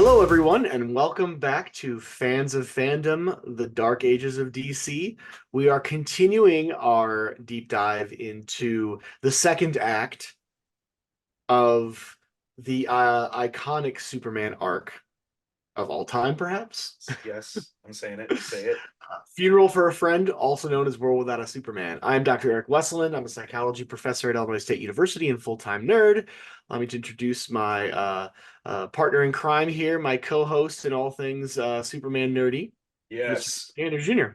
Hello, everyone, and welcome back to Fans of Fandom, The Dark Ages of DC. We are continuing our deep dive into the second act of the iconic Superman arc of all time, perhaps. Yes, I'm saying it. Say it. Funeral for a Friend, also known as World Without a Superman. I'm Dr. Eric Wesselmann. I'm a psychology professor at Illinois State University and full-time nerd. Allow me to introduce my partner in crime here, my co-host in all things Superman nerdy, Mr. Yes. Dandridge Jr.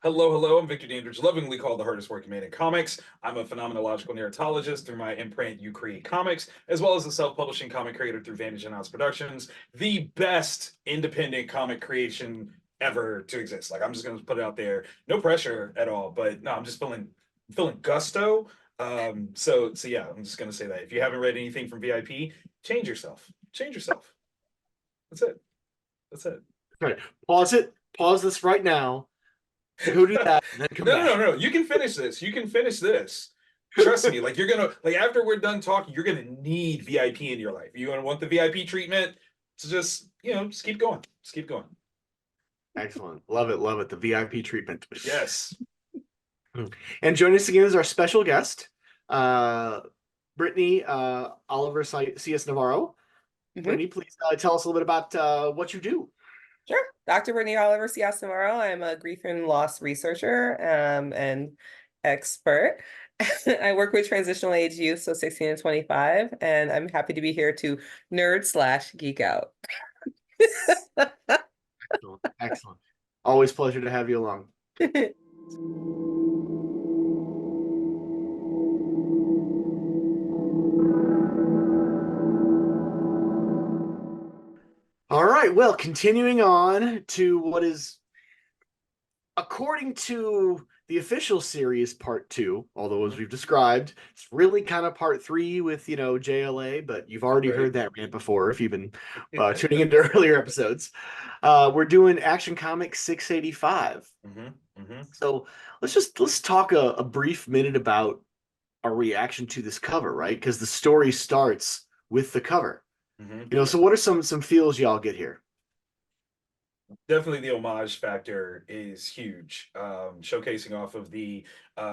Hello, hello. I'm Victor Dandridge, lovingly called the hardest working man in comics. I'm a phenomenological narratologist through my imprint, You Create Comics, as well as a self-publishing comic creator through Vantage and House Productions, the best independent comic creation ever to exist. Like I'm just gonna put it out there, no pressure at all. But no, I'm just feeling gusto. So yeah, I'm just gonna say that if you haven't read anything from VIP, change yourself. Change yourself. That's it. That's it. All right, pause it. Pause this right now. Go do that, and then come No, no, back. no. You can finish this. You can finish this. Trust me. Like you're gonna like after we're done talking, you're gonna need VIP in your life. You're gonna want the VIP treatment. So just keep going. Just keep going. Excellent. Love it. Love it. The VIP treatment. Yes. And joining us again is our special guest, uh, Brittani Oliver Sillas Navarro. Mhm. Brittany, please tell us a little bit about what you do. Sure. Dr. Brittani Oliver Sillas Navarro. I'm a grief and loss researcher and expert. I work with transitional age youth, so 16 and 25, and I'm happy to be here to nerd/geek out. Excellent. Excellent. Always pleasure to have you along. All right. Well, continuing on to what is, according to the official series, part two, although as we've described, it's really kind of part three with, JLA, but you've already Right. heard that rant before if you've been tuning into earlier episodes. We're doing Action Comics 685. So let's talk a brief minute about our reaction to this cover, right? Because the story starts with the cover. So what are some feels y'all get here? Definitely the homage factor is huge. Showcasing off of the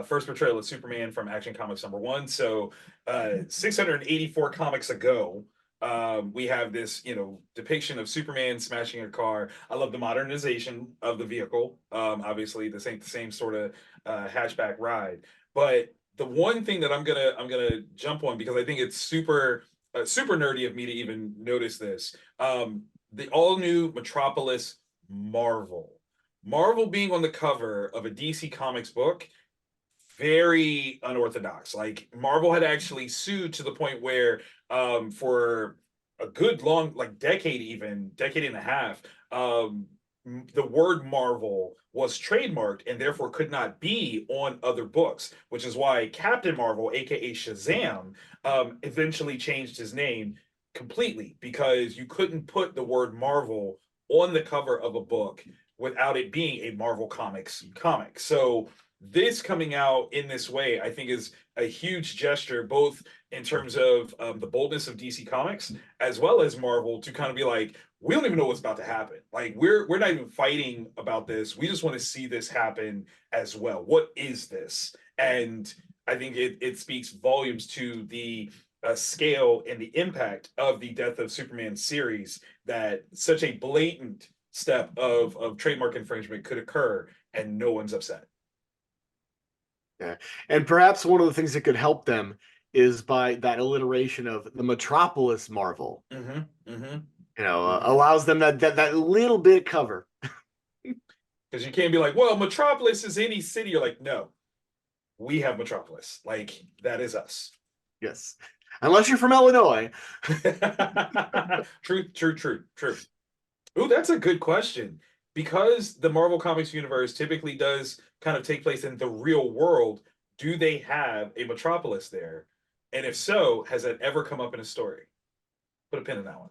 first portrayal of Superman from Action Comics #1. So 684 comics ago, we have this, depiction of Superman smashing a car. I love the modernization of the vehicle. Obviously, this ain't the same sort of hatchback ride. But the one thing that I'm gonna jump on because I think it's super nerdy of me to even notice this. The all new Metropolis Marvel. Marvel being on the cover of a DC Comics book, very unorthodox. Like Marvel had actually sued to the point where for a good long like decade and a half, the word Marvel was trademarked and therefore could not be on other books, which is why Captain Marvel, aka Shazam, eventually changed his name completely because you couldn't put the word Marvel on the cover of a book without it being a Marvel Comics comic. So this coming out in this way, I think, is a huge gesture, both in terms of the boldness of DC Comics as well as Marvel to kind of be like, we don't even know what's about to happen. Like we're not even fighting about this. We just want to see this happen as well. What is this? And I think it speaks volumes to the scale and the impact of the Death of Superman series that such a blatant step of trademark infringement could occur and no one's upset. Yeah. And perhaps one of the things that could help them is by that alliteration of the Metropolis Marvel. Allows them that little bit of cover. Because you can't be like, well, Metropolis is any city. You're like, no, we have Metropolis. Like, that is us. Yes. Unless you're from Illinois. True. Ooh, that's a good question. Because the Marvel Comics universe typically does kind of take place in the real world, do they have a Metropolis there? And if so, has that ever come up in a story? Put a pin in that one.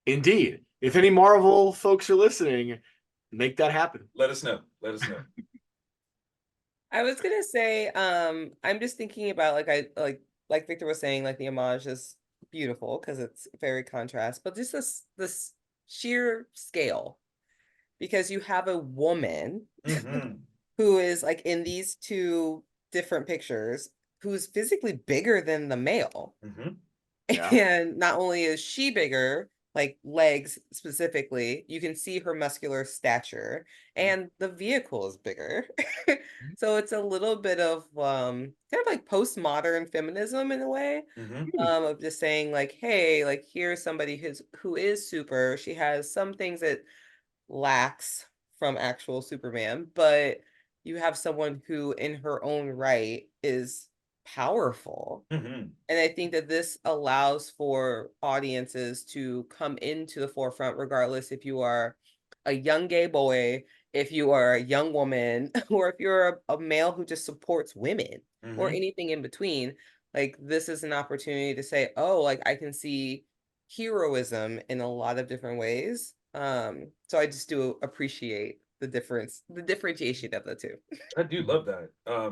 Indeed. If any Marvel folks are listening, make that happen. Let us know. Let us know. I was gonna say, I'm just thinking about like Victor was saying, like the homage is beautiful because it's very contrast, but just this sheer scale, because you have a woman Mm-hmm. who is like in these two different pictures who's physically bigger than the male. Mm-hmm. Yeah. And not only is she bigger, like legs specifically, you can see her muscular stature, and the vehicle is bigger. So it's a little bit of kind of like postmodern feminism in a way, Mm-hmm. of just saying like, hey, like here's somebody who is super. She has some things that lacks from actual Superman, but you have someone who in her own right is powerful. Mm-hmm. And I think that this allows for audiences to come into the forefront, regardless if you are a young gay boy, if you are a young woman, or if you're a male who just supports women, or Mm-hmm. anything in between. Like, this is an opportunity to say, oh, like I can see heroism in a lot of different ways. So I just do appreciate the difference, the differentiation of the two. I do love that.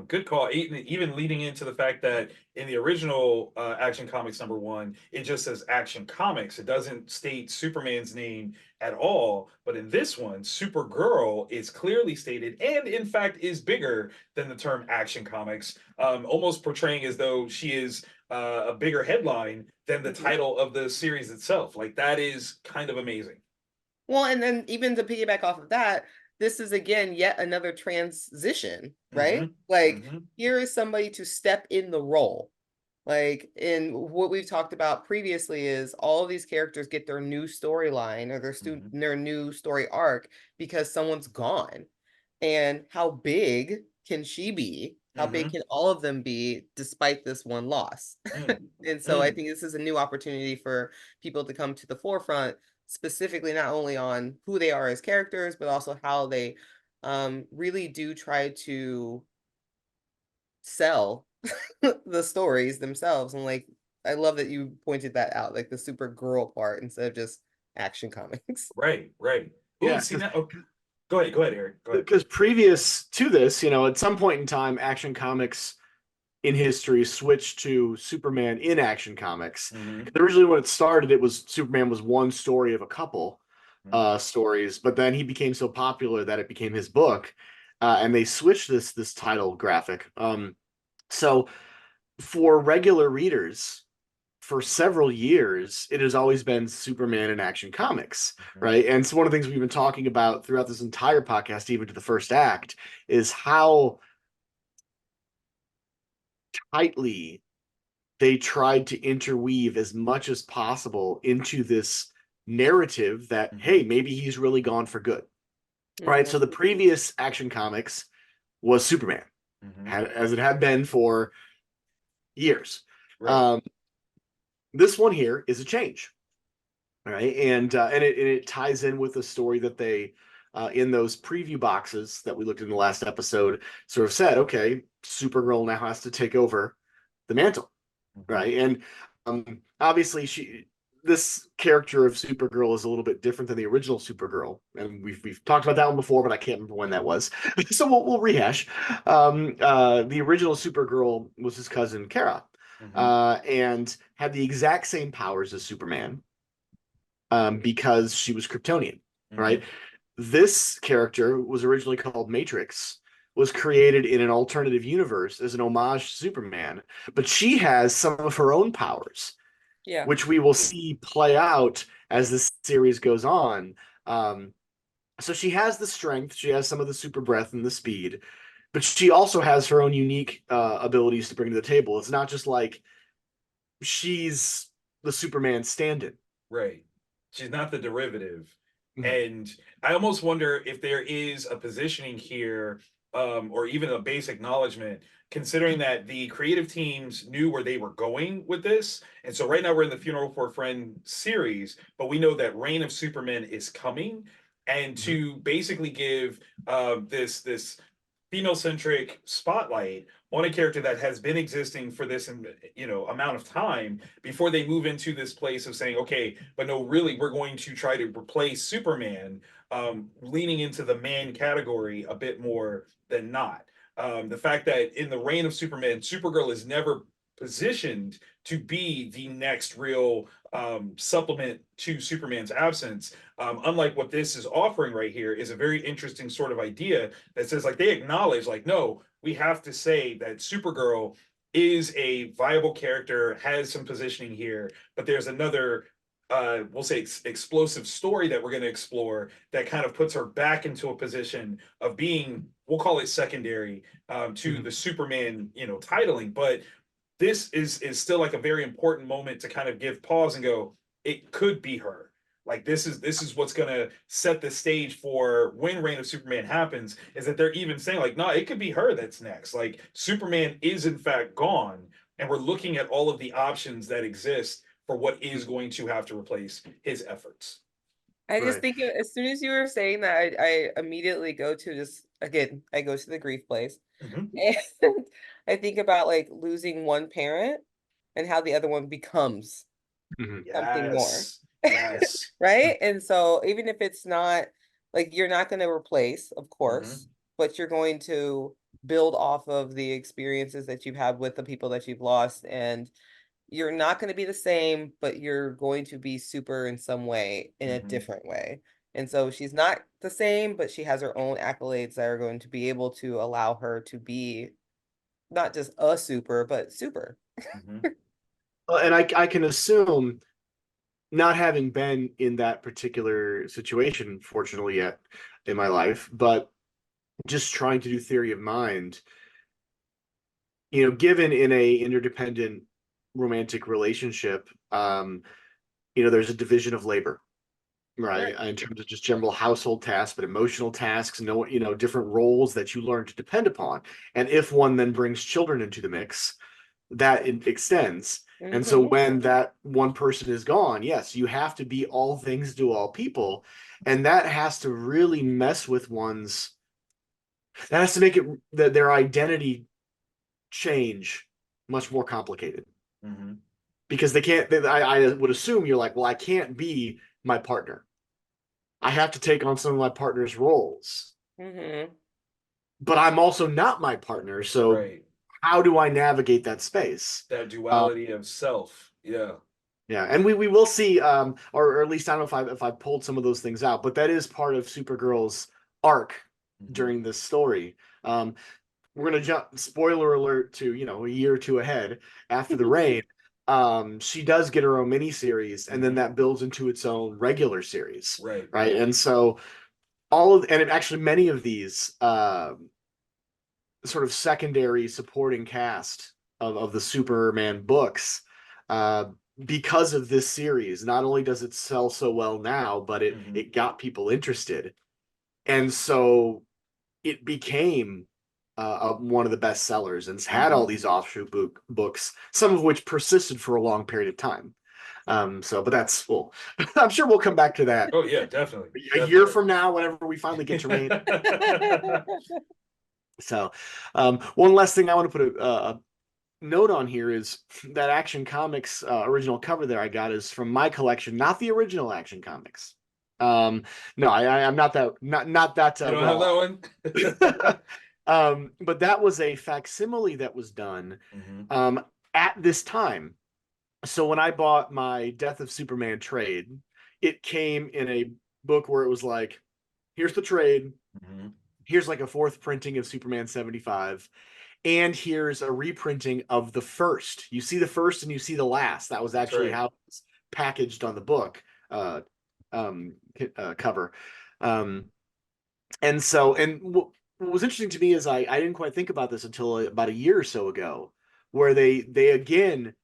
Good call. Even leading into the fact that in the original Action Comics #1, it just says Action Comics. It doesn't state Superman's name at all. But in this one, Supergirl is clearly stated, and in fact is bigger than the term Action Comics, almost portraying as though she is a bigger headline than the title of the series itself. Like, that is kind of amazing. Well, and then even to piggyback off of that, this is again yet another transition, right? Mm-hmm. Like, Mm-hmm. here is somebody to step in the role. Like, in what we've talked about previously is all of these characters get their new storyline or Mm-hmm. their new story arc because someone's gone. And how big can she be? How big Mm-hmm. can all of them be despite this one loss? And so I Mm-hmm. think this is a new opportunity for people to come to the forefront, specifically not only on who they are as characters, but also how they really do try to sell the stories themselves. And like, I love that you pointed that out, like the Supergirl part instead of just Action Comics. Right, right. Ooh, Yeah, see now. Oh, go ahead, Eric. Go ahead. because previous to this, at some point in time, Action Comics in history switched to Superman in Action Comics. Mm-hmm. Originally, when it started, it was Superman was one story of a couple Mm-hmm. stories, but then he became so popular that it became his book, and they switched this title graphic. So for regular readers, for several years, it has always been Superman in Action Comics, right? And so one of the things we've been talking about throughout this entire podcast, even to the first act, is how tightly they tried to interweave as much as possible into this narrative that, Mm-hmm. hey, maybe he's really gone for good, right? So the previous Action Comics was Superman, Mm-hmm. as it had been for years. Right. This one here is a change, right? And it ties in with the story that they in those preview boxes that we looked in the last episode sort of said, okay, Supergirl now has to take over the mantle, Mm-hmm. right? And obviously this character of Supergirl is a little bit different than the original Supergirl, and we've talked about that one before, but I can't remember when that was. So we'll rehash. The original Supergirl was his cousin Kara, Mm-hmm. and had the exact same powers as Superman, because she was Kryptonian, Mm-hmm. right? This character was originally called Matrix, was created in an alternative universe as an homage to Superman, but she has some of her own powers, Yeah. which we will see play out as this series goes on. So she has the strength, she has some of the super breath and the speed, but she also has her own unique abilities to bring to the table. It's not just like she's the Superman stand-in. Right. She's not the derivative. Mhm. And I almost wonder if there is a positioning here, or even a base acknowledgement, considering that the creative teams knew where they were going with this. And so right now we're in the Funeral for a Friend series, but we know that Reign of Superman is coming. And to basically give this female centric spotlight on a character that has been existing for this amount of time before they move into this place of saying, okay, but no, really, we're going to try to replace Superman, leaning into the man category a bit more than not. The fact that in the Reign of Superman, Supergirl is never positioned to be the next real supplement to Superman's absence. Unlike what this is offering right here, is a very interesting sort of idea that says, like, they acknowledge, like, no, we have to say that Supergirl is a viable character, has some positioning here, but there's another we'll say explosive story that we're going to explore that kind of puts her back into a position of being, we'll call it secondary to the Superman, you know, titling. But this is still like a very important moment to kind of give pause and go, it could be her. Like, this is what's going to set the stage for when Reign of Superman happens, is that they're even saying, like, no, it could be her that's next. Like, Superman is in fact gone, and we're looking at all of the options that exist for what is going to have to replace his efforts. I just think as soon as you were saying that, I immediately go to just, again, I go to the grief place. And I think about like losing one parent and how the other one becomes something more. Yes. Right? And so even if it's not like, you're not going to replace, of course, but you're going to build off of the experiences that you've had with the people that you've lost, and you're not going to be the same, but you're going to be super in some way, in a different way. And so she's not the same, but she has her own accolades that are going to be able to allow her to be not just a super, but super. And I can assume, not having been in that particular situation, fortunately, yet in my life, but just trying to do theory of mind, you know, given in a interdependent romantic relationship, you know, there's a division of labor, right? In terms of just general household tasks, but emotional tasks, no, you know, different roles that you learn to depend upon. And if one then brings children into the mix, that it extends. And so when that one person is gone, yes, you have to be all things to all people. And that has to really mess with one's, that has to make it that their identity change much more complicated. Because they can't, I would assume you're like, well, I can't be my partner. I have to take on some of my partner's roles. But I'm also not my partner. So how do I navigate that space? That duality of self. Yeah. Yeah, and we will see, or at least I don't know if I pulled some of those things out, but that is part of Supergirl's arc during this story. We're gonna jump, spoiler alert, to, you know, a year or two ahead after the rain. She does get her own miniseries, and then that builds into its own regular series, right? And so actually many of these sort of secondary supporting cast of the Superman books, because of this series, not only does it sell so well now, but it got people interested, and so it became one of the best sellers, and it's had all these offshoot books, some of which persisted for a long period of time. But that's, well, I'm sure we'll come back to that. Oh yeah, definitely. A year from now, whenever we finally get to rain. So, one last thing I want to put a note on here is that Action Comics original cover there I got is from my collection, not the original Action Comics. No, I'm not that not that. You don't have that one. But that was a facsimile that was done at this time. So when I bought my Death of Superman trade, it came in a book where it was like, here's the trade. Here's like a fourth printing of Superman 75. And here's a reprinting of the first. You see the first and you see the last. That was actually how it was packaged on the book cover. And so, and what was interesting to me is I didn't quite think about this until about a year or so ago, where they again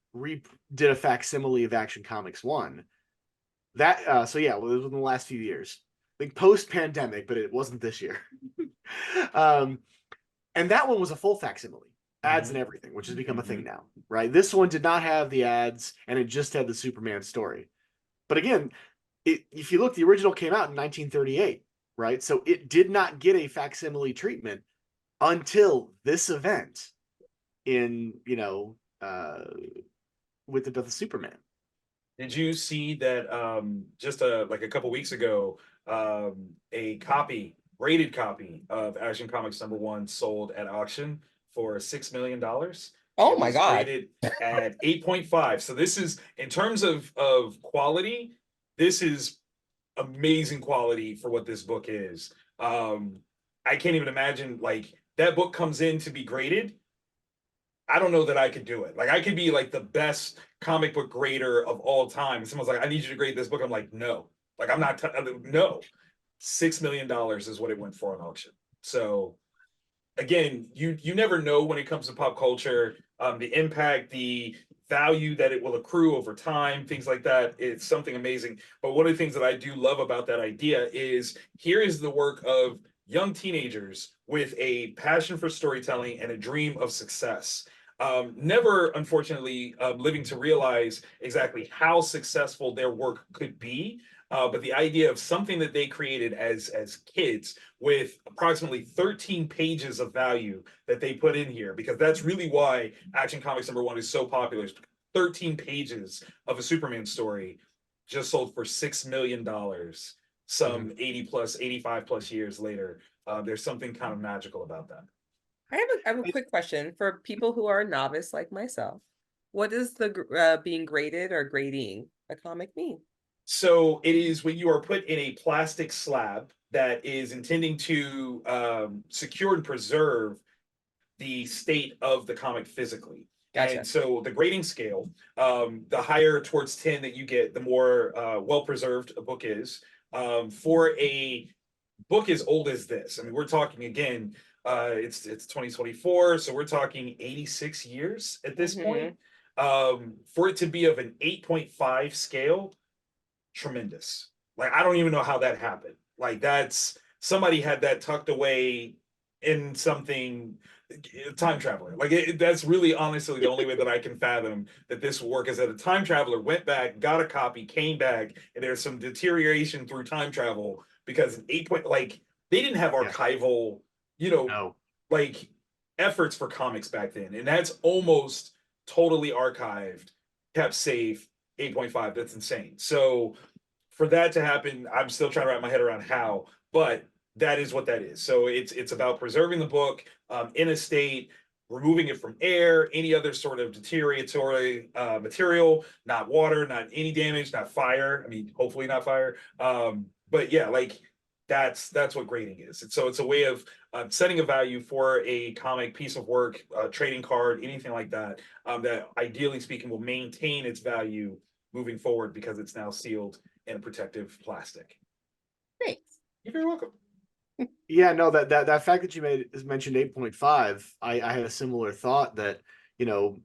did a facsimile of Action Comics 1. That so yeah, well, it was in the last few years. I think post-pandemic, but it wasn't this year. And that one was a full facsimile, ads and everything, which has become a thing now, right? This one did not have the ads, and it just had the Superman story. But again, if you look, the original came out in 1938, right? So it did not get a facsimile treatment until this event in, you know, with the Death of Superman. Did you see that just like a couple weeks ago, a rated copy of Action Comics #1 sold at auction for $6 million? Oh It my was God. graded at 8.5. So this is, in terms of quality, this is amazing quality for what this book is. I can't even imagine, like, that book comes in to be graded. I don't know that I could do it. Like, I could be like the best comic book grader of all time. And someone's like, I need you to grade this book. I'm like, no. Like, I'm not, no. $6 million is what it went for on auction. So again, you never know when it comes to pop culture, the impact, the value that it will accrue over time, things like that. It's something amazing. But one of the things that I do love about that idea is here is the work of young teenagers with a passion for storytelling and a dream of success. Never, unfortunately, living to realize exactly how successful their work could be. But the idea of something that they created as kids with approximately 13 pages of value that they put in here, because that's really why Action Comics #1 is so popular. 13 pages of a Superman story just sold for $6 million some 80 plus 85 plus years later. There's something kind of magical about that. I have a quick question for people who are novice like myself. What does the being graded or grading a comic mean? So it is when you are put in a plastic slab that is intending to secure and preserve the state of the comic physically. Gotcha. And so the grading scale, the higher towards 10 that you get, the more well preserved a book is. For a book as old as this, I mean, we're talking again, it's 2024, so we're talking 86 years at this point. For it to be of an 8.5 scale, tremendous. Like, I don't even know how that happened. Like, that's somebody had that tucked away in something, time traveler. Like, that's really honestly the only way that I can fathom that this will work, is that a time traveler went back, got a copy, came back, and there's some deterioration through time travel because an 8 point, like, they didn't have archival, No. like, efforts for comics back then, and that's almost totally archived, kept safe. 8.5, that's insane. So for that to happen, I'm still trying to wrap my head around how, but that is what that is. So it's about preserving the book in a state, removing it from air, any other sort of deterioratory material, not water, not any damage, not fire. I mean, hopefully not fire. But yeah, like, that's what grading is. And so it's a way of setting a value for a comic piece of work, trading card, anything like that, that ideally speaking will maintain its value moving forward because it's now sealed in a protective plastic. Thanks. You're very welcome. Yeah, no, that fact that you mentioned 8.5, I had a similar thought that,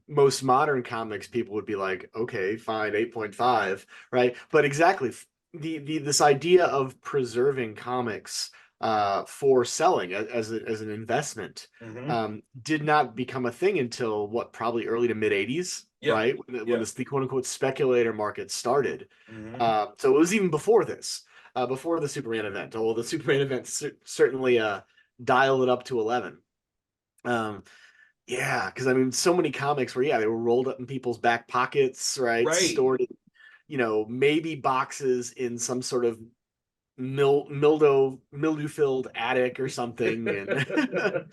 most modern comics people would be like, okay, fine, 8.5, right? But exactly, this idea of preserving comics for selling as an investment did not become a thing until probably early to mid 80s, right? When the quote unquote speculator market started. So it was even before this. Before the Superman event, although the Superman event certainly dialed it up to 11. Yeah, because I mean, so many comics where they were rolled up in people's back pockets, right? Stored in, maybe boxes in some sort of mildew-filled attic or something, and a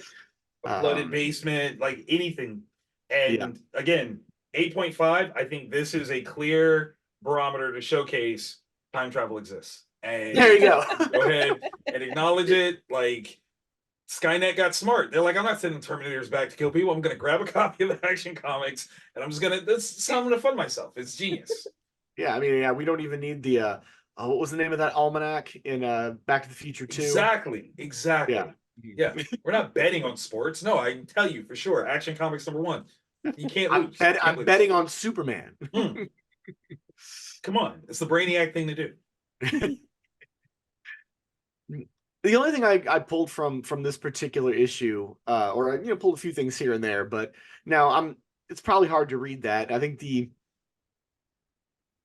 flooded basement, like anything. And again, 8.5, I think this is a clear barometer to showcase time travel exists. And there you go. go ahead and acknowledge it. Like, Skynet got smart. They're like, I'm not sending Terminators back to kill people. I'm going to grab a copy of the Action Comics, and I'm going to fund myself. It's genius. Yeah, I mean, we don't even need the what was the name of that almanac in Back to the Future 2? Exactly. Yeah. We're not betting on sports. No, I can tell you for sure. Action Comics #1. You can't lose. I'm betting on Superman. Come on, it's the Brainiac thing to do. The only thing I pulled from this particular issue, or I pulled a few things here and there, but now it's probably hard to read that. I think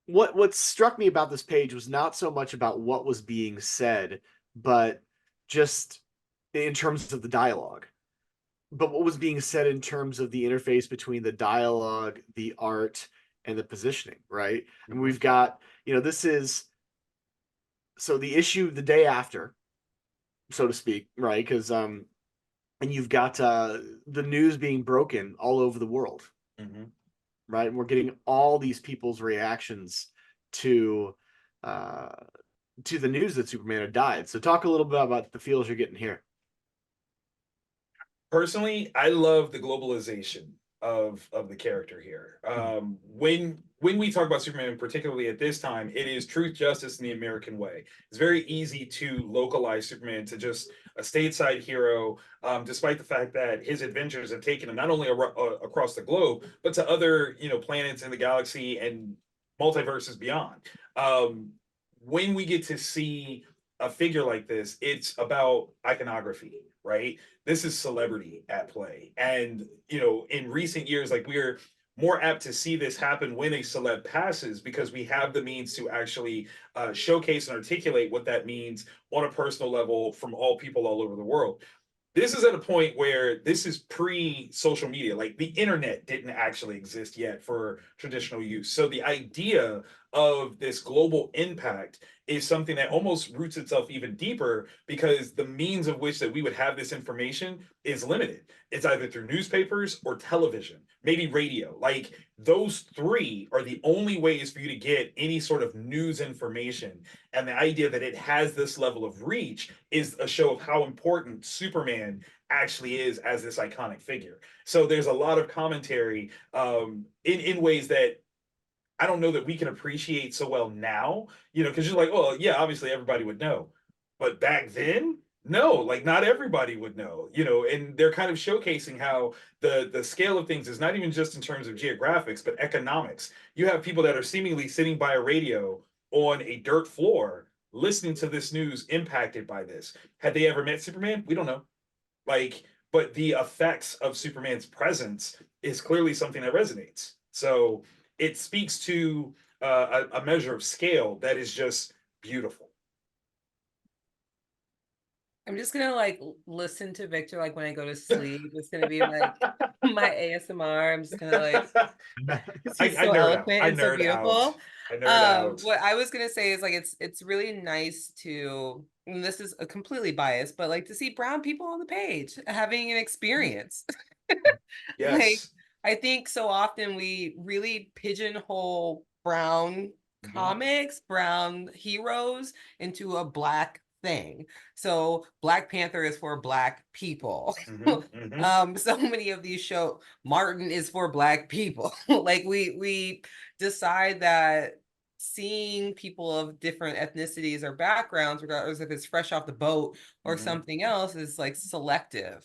what struck me about this page was not so much about what was being said, but just in terms of the dialogue. But what was being said in terms of the interface between the dialogue, the art, and the positioning, right? And we've got, this is so the issue the day after, so to speak, right? Because and you've got the news being broken all over the world, right? And we're getting all these people's reactions to the news that Superman had died. So talk a little bit about the feels you're getting here. Personally, I love the globalization of the character here. When we talk about Superman, particularly at this time, it is truth, justice, and the American way. It's very easy to localize Superman to just a stateside hero, despite the fact that his adventures have taken him not only across the globe, but to other planets in the galaxy and multiverses beyond. When we get to see a figure like this, it's about iconography, right? This is celebrity at play. And, in recent years, like we're more apt to see this happen when a celeb passes because we have the means to actually showcase and articulate what that means on a personal level from all people all over the world. This is at a point where this is pre-social media. Like the internet didn't actually exist yet for traditional use. So the idea of this global impact is something that almost roots itself even deeper because the means of which that we would have this information is limited. It's either through newspapers or television, maybe radio. Like those three are the only ways for you to get any sort of news information. And the idea that it has this level of reach is a show of how important Superman actually is as this iconic figure. So there's a lot of commentary in ways that I don't know that we can appreciate so well now, because you're like, oh, yeah, obviously everybody would know. But back then, no, like not everybody would know, and they're kind of showcasing how the scale of things is not even just in terms of geographics, but economics. You have people that are seemingly sitting by a radio on a dirt floor listening to this news impacted by this. Had they ever met Superman? We don't know. Like, but the effects of Superman's presence is clearly something that resonates. So it speaks to a measure of scale that is just beautiful. I'm just gonna like listen to Victor like when I go to sleep. It's gonna be like my ASMR. I'm just gonna like he's so eloquent and so beautiful. I nerd out. What I was gonna say is like it's really nice to, and this is a completely biased, but like to see brown people on the page having an experience. Yes. Like I think so often we really pigeonhole brown comics, brown heroes into a black thing. So Black Panther is for black people. So many of these show Martin is for black people. Like we decide that seeing people of different ethnicities or backgrounds, regardless if it's fresh off the boat or something else, is like selective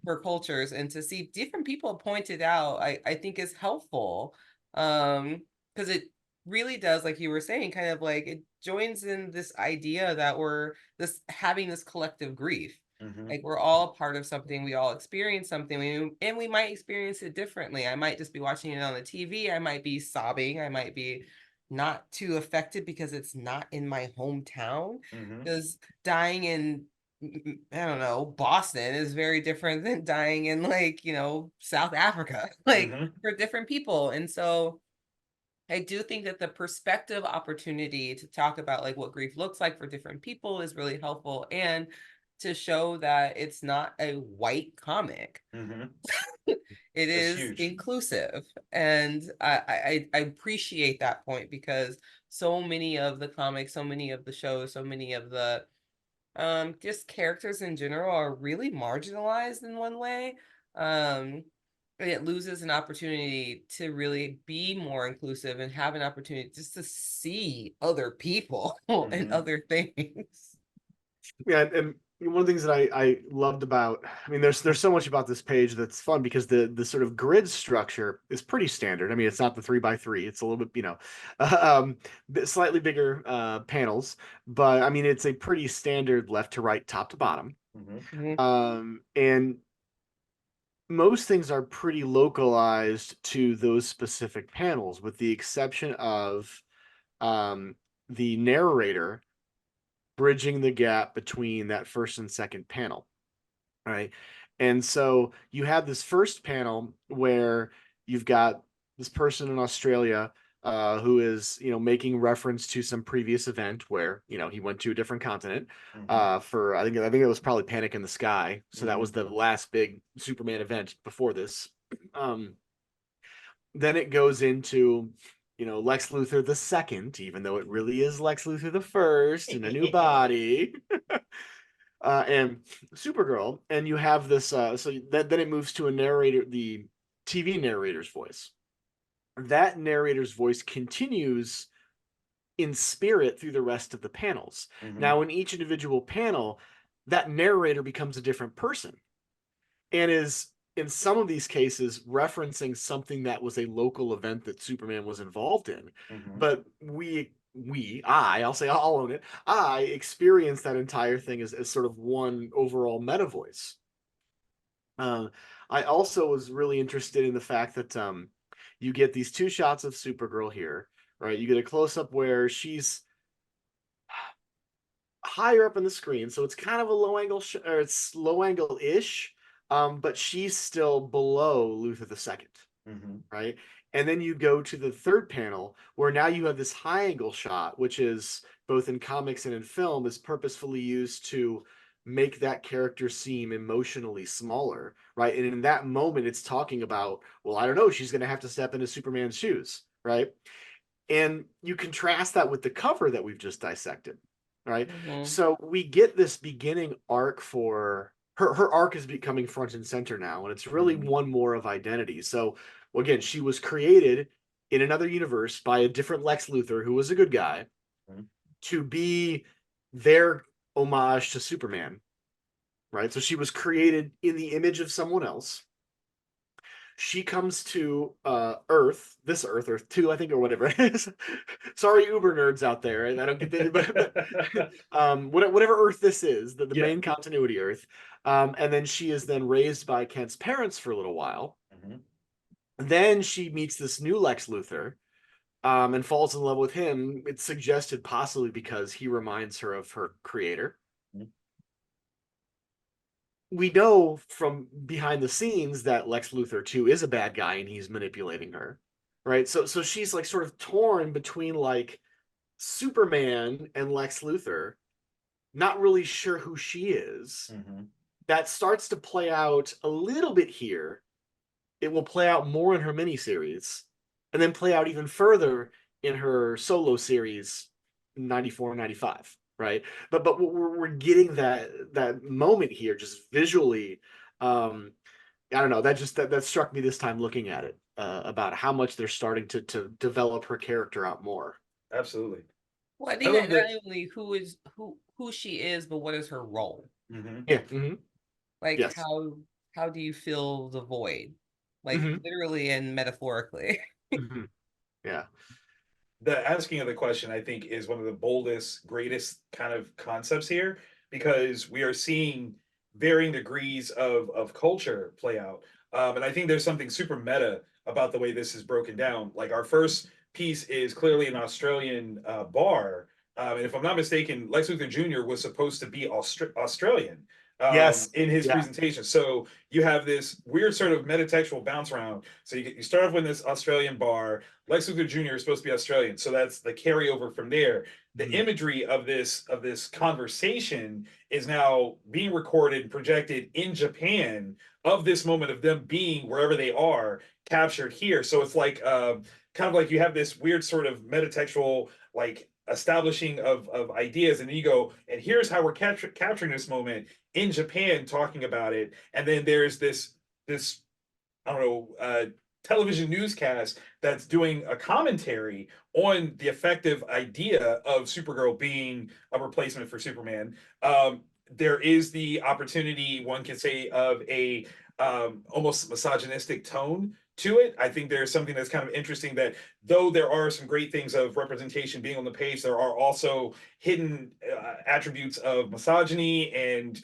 for cultures. And to see different people pointed out, I think is helpful. Because it really does, like you were saying, kind of like it joins in this idea that we're having this collective grief. Like we're all a part of something, we all experience something, and we might experience it differently. I might just be watching it on the TV, I might be sobbing, I might be not too affected because it's not in my hometown. Because dying in, I don't know, Boston is very different than dying in like, South Africa, like for different people. And so I do think that the perspective opportunity to talk about like what grief looks like for different people is really helpful, and to show that it's not a white comic. It is inclusive. And I appreciate that point, because so many of the comics, so many of the shows, so many of the just characters in general are really marginalized in one way. It loses an opportunity to really be more inclusive and have an opportunity just to see other people and other things. Yeah, and one of the things that I loved about, I mean, there's so much about this page that's fun because the sort of grid structure is pretty standard. I mean, it's not the 3x3; it's a little bit, slightly bigger panels, but I mean, it's a pretty standard left to right, top to bottom. And most things are pretty localized to those specific panels, with the exception of the narrator bridging the gap between that first and second panel, right? And so you have this first panel where you've got this person in Australia who is, making reference to some previous event where, he went to a different continent for, I think it was probably Panic in the Sky. So that was the last big Superman event before this. then it goes into, Lex Luthor the second, even though it really is Lex Luthor the first in a new body. And Supergirl, and you have this. Then it moves to a narrator, the TV narrator's voice. That narrator's voice continues in spirit through the rest of the panels. Now, in each individual panel, that narrator becomes a different person, and is in some of these cases referencing something that was a local event that Superman was involved in. But I'll say, I'll own it. I experienced that entire thing as sort of one overall meta voice. I also was really interested in the fact that you get these two shots of Supergirl here, right? You get a close up where she's higher up in the screen, so it's kind of a low angle, or it's low angle ish, but she's still below Luthor the second, right? And then you go to the third panel where now you have this high angle shot, which is both in comics and in film is purposefully used to make that character seem emotionally smaller, right? And in that moment, it's talking about, well, I don't know, she's going to have to step into Superman's shoes, right? And you contrast that with the cover that we've just dissected, right? So we get this beginning arc for her arc is becoming front and center now, and it's really one more of identity. So again, she was created in another universe by a different Lex Luthor who was a good guy to be their homage to Superman, right? So she was created in the image of someone else. She comes to Earth, this Earth 2, I think, or whatever it is. Sorry, Uber nerds out there. I don't get the, but whatever Earth this is, the main continuity Earth. And then she is then raised by Kent's parents for a little while. Then she meets this new Lex Luthor and falls in love with him. It's suggested possibly because he reminds her of her creator. We know from behind the scenes that Lex Luthor too is a bad guy and he's manipulating her, right? So she's like sort of torn between like Superman and Lex Luthor, not really sure who she is. That starts to play out a little bit here. It will play out more in her miniseries, and then play out even further in her solo series, 94 and 95. Right, but we're getting that moment here just visually. I don't know, that struck me this time looking at it, about how much they're starting to develop her character out more. Absolutely. Well, I think that not only who she is, but what is her role? Yeah. Like yes. how do you fill the void, like literally and metaphorically? Yeah. The asking of the question, I think, is one of the boldest, greatest kind of concepts here, because we are seeing varying degrees of culture play out. And I think there's something super meta about the way this is broken down. Like our first piece is clearly an Australian bar. And if I'm not mistaken, Lex Luthor Jr. was supposed to be Australian. Yes. In his presentation. So you have this weird sort of metatextual bounce around. So you start off with this Australian bar. Lex Luthor Jr. is supposed to be Australian. So that's the carryover from there. The imagery of this conversation is now being recorded and projected in Japan, of this moment of them being wherever they are, captured here. So it's like kind of like you have this weird sort of metatextual like establishing of ideas, and then you go, and here's how we're capturing this moment in Japan, talking about it. And then there's this I don't know, television newscast that's doing a commentary on the effective idea of Supergirl being a replacement for Superman. There is the opportunity, one could say, of a almost misogynistic tone to it. I think there's something that's kind of interesting, that though there are some great things of representation being on the page, there are also hidden attributes of misogyny and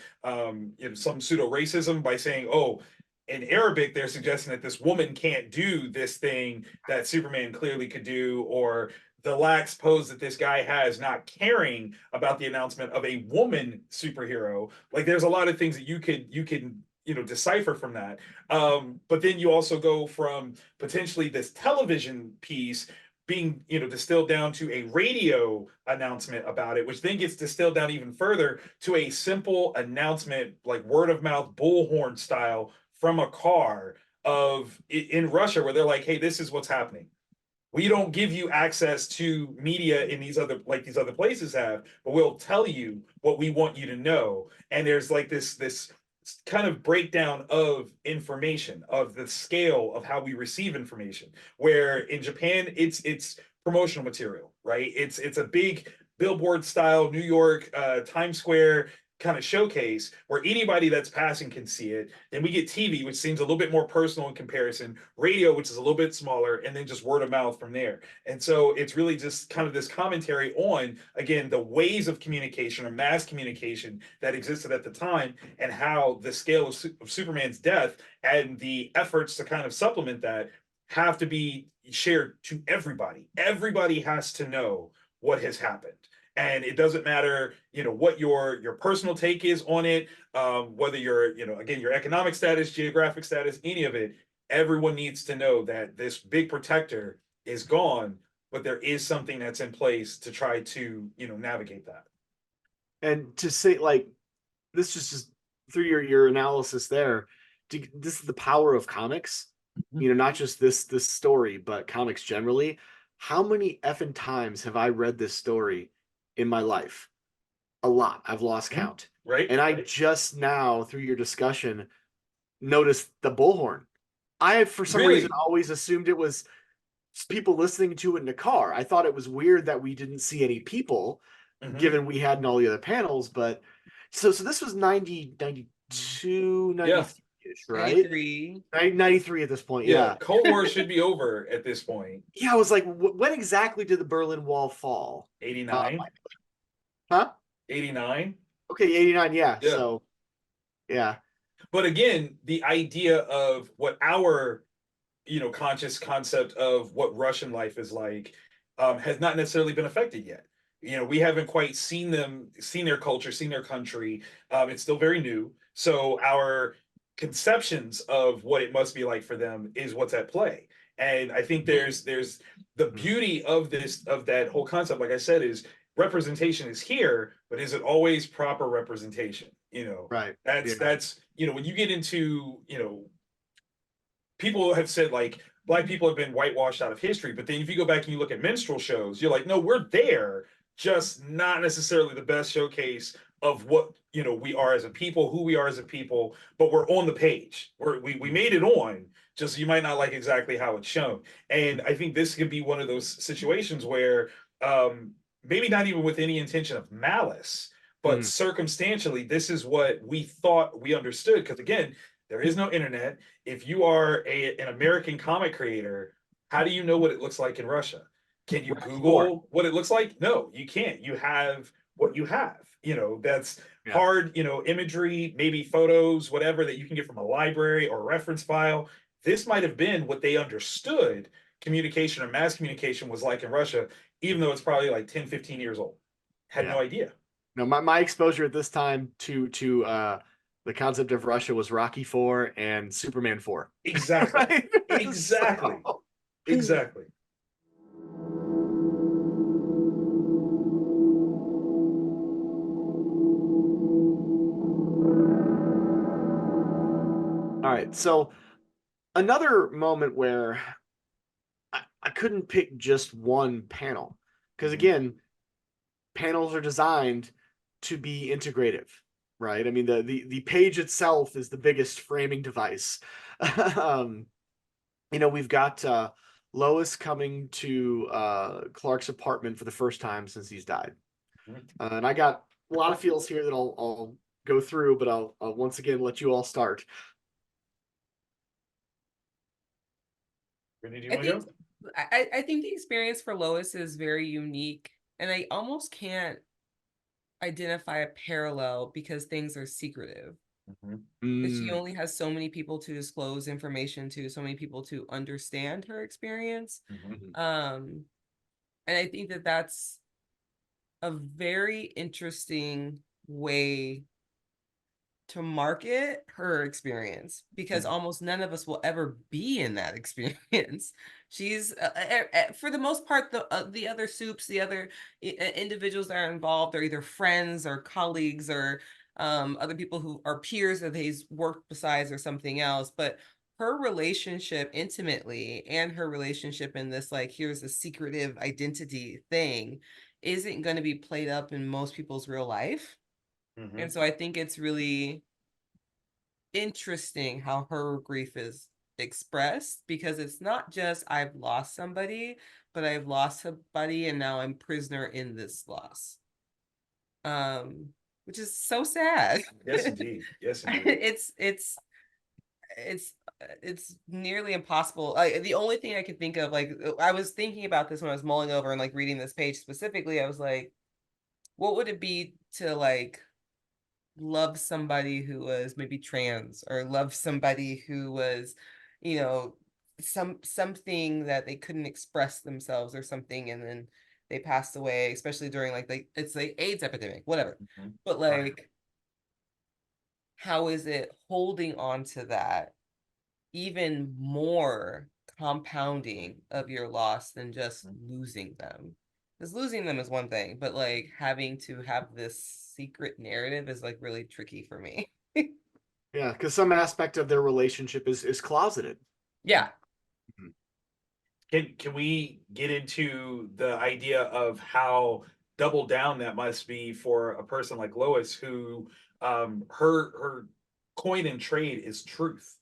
some pseudo racism, by saying, oh, in Arabic, they're suggesting that this woman can't do this thing that Superman clearly could do, or the lax pose that this guy has, not caring about the announcement of a woman superhero. Like, there's a lot of things that you can decipher from that. But then you also go from potentially this television piece being distilled down to a radio announcement about it, which then gets distilled down even further to a simple announcement, like word of mouth bullhorn style, from a car of in Russia where they're like, hey, this is what's happening. We don't give you access to media in these other places have, but we'll tell you what we want you to know. And there's like this kind of breakdown of information, of the scale of how we receive information. Where in Japan, it's promotional material, right? It's a big billboard style New York Times Square kind of showcase where anybody that's passing can see it. Then we get TV, which seems a little bit more personal in comparison, radio, which is a little bit smaller, and then just word of mouth from there. And so it's really just kind of this commentary on, again, the ways of communication or mass communication that existed at the time, and how the scale of Superman's death and the efforts to kind of supplement that have to be shared to everybody. Everybody has to know what has happened. And it doesn't matter, what your personal take is on it, whether you're, again, your economic status, geographic status, any of it. Everyone needs to know that this big protector is gone, but there is something that's in place to try to, navigate that. And to say, like, this is just through your analysis there, this is the power of comics, not just this story, but comics generally. How many effing times have I read this story in my life? A lot. I've lost count. Right. And I just now, through your discussion, noticed the bullhorn. I, for some reason, always assumed it was people listening to it in a car. I thought it was weird that we didn't see any people, given we hadn't all the other panels. But so this was 92, 93-ish, right? 93. 93 at this point. Yeah. Cold War should be over at this point. Yeah, I was like, when exactly did the Berlin Wall fall? 89. Huh? 89. Okay, 89. Yeah. So, yeah. But again, the idea of what our, conscious concept of what Russian life is like has not necessarily been affected yet. We haven't quite seen their culture, seen their country. It's still very new. So our conceptions of what it must be like for them is what's at play. And I think there's the beauty of that whole concept, like I said, is representation is here, but is it always proper representation? Right. That's when you get into, people have said like Black people have been whitewashed out of history, but then if you go back and you look at minstrel shows, you're like, no, we're there, just not necessarily the best showcase of what we are as a people, who we are as a people, but we're on the page. We made it on, just you might not like exactly how it's shown. And I think this could be one of those situations where maybe not even with any intention of malice, but circumstantially, this is what we thought we understood. Because again, there is no internet. If you are an American comic creator, how do you know what it looks like in Russia? Can you Google what it looks like? No, you can't. You have what you have. That's hard, imagery, maybe photos, whatever that you can get from a library or a reference file. This might have been what they understood communication or mass communication was like in Russia, even though it's probably like 10, 15 years old. Had no idea. No, my exposure at this time to the concept of Russia was Rocky 4 and Superman 4. Exactly. Right? Exactly. Exactly. All right. So another moment where I couldn't pick just one panel, because again, panels are designed to be integrative, right? I mean, the page itself is the biggest framing device. We've got Lois coming to Clark's apartment for the first time since he's died. And I got a lot of feels here that I'll go through, but I'll once again let you all start. Brittani, do you want to go? I think the experience for Lois is very unique, and I almost can't identify a parallel because things are secretive. She only has so many people to disclose information to, so many people to understand her experience. And I think that that's a very interesting way to market her experience, because almost none of us will ever be in that experience. She's for the most part, the other soups, the other individuals that are involved are either friends or colleagues or other people who are peers that he's worked besides or something else. But her relationship intimately and her relationship in this, like, here's a secretive identity thing, isn't going to be played up in most people's real life. And so I think it's really interesting how her grief is expressed, because it's not just I've lost somebody, but I've lost somebody and now I'm prisoner in this loss. Which is so sad. Yes, indeed. Yes, indeed. It's nearly impossible. The only thing I could think of, like, I was thinking about this when I was mulling over and like reading this page specifically. I was like, what would it be to like love somebody who was maybe trans, or love somebody who was, you know, something that they couldn't express themselves or something, and then they passed away, especially during like it's like AIDS epidemic, whatever. But like, how is it holding on to that even more compounding of your loss than just losing them? Because losing them is one thing, but like having to have this secret narrative is like really tricky for me. Yeah, because some aspect of their relationship is closeted. Yeah. Can we get into the idea of how double down that must be for a person like Lois, who her coin and trade is truth?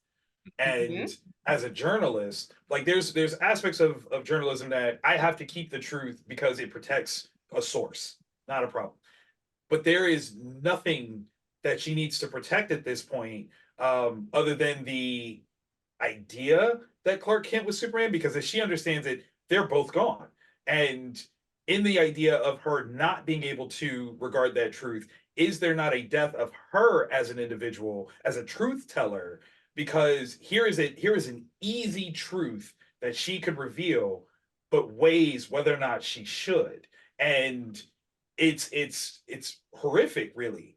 And as a journalist, like there's aspects of journalism that I have to keep the truth because it protects a source, not a problem. But there is nothing that she needs to protect at this point, other than the idea that Clark Kent was Superman, because as she understands it, they're both gone. And in the idea of her not being able to regard that truth, is there not a death of her as an individual, as a truth teller? Because here is an easy truth that she could reveal, but weighs whether or not she should. And it's horrific, really.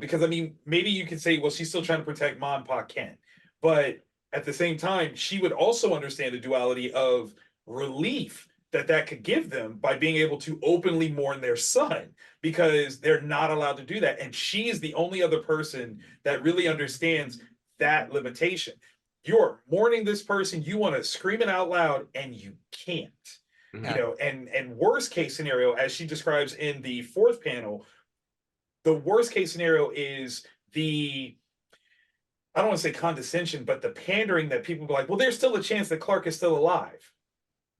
Because I mean, maybe you could say, well, she's still trying to protect Ma and Pa Kent, but at the same time, she would also understand the duality of relief that could give them by being able to openly mourn their son, because they're not allowed to do that. And she is the only other person that really understands that limitation. You're mourning this person, you want to scream it out loud, and you can't. You know, and worst case scenario, as she describes in the fourth panel, the worst case scenario is the, I don't want to say condescension, but the pandering that people be like, well, there's still a chance that Clark is still alive.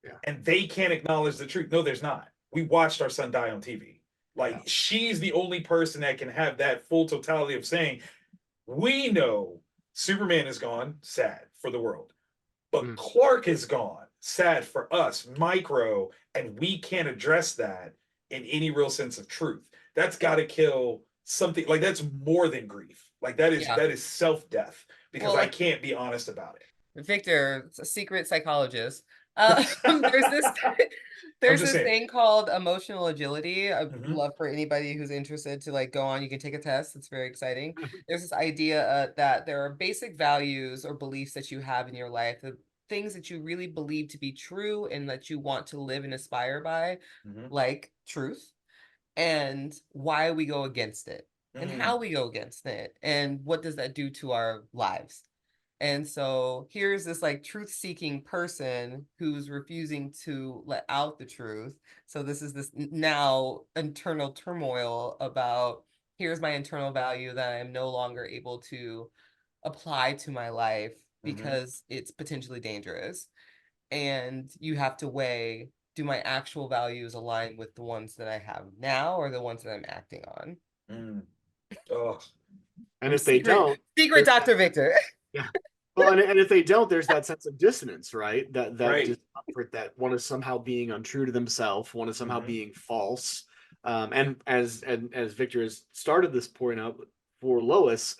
Yeah. And they can't acknowledge the truth. No, there's not. We watched our son die on TV. Like, she's the only person that can have that full totality of saying, we know Superman is gone, sad for the world, but Clark is gone, sad for us, micro, and we can't address that in any real sense of truth. That's got to kill something. Like, that's more than grief. Like, that is self-death, because I can't be honest about it. Victor, a secret psychologist. There's this thing called emotional agility. I'd love for anybody who's interested to like go on. You can take a test. It's very exciting. There's this idea that there are basic values or beliefs that you have in your life, the things that you really believe to be true and that you want to live and aspire by, like truth, and why we go against it, and how we go against it, and what does that do to our lives. And so here's this like truth-seeking person who's refusing to let out the truth. So this is this now internal turmoil about, here's my internal value that I'm no longer able to apply to my life because it's potentially dangerous. And you have to weigh, do my actual values align with the ones that I have now or the ones that I'm acting on? Oh. And if they don't, secret Dr. Victor. Yeah. Well, and if they don't, there's that sense of dissonance, right? That discomfort, that one is somehow being untrue to themselves, one is somehow being false. And as Victor has started this point out for Lois,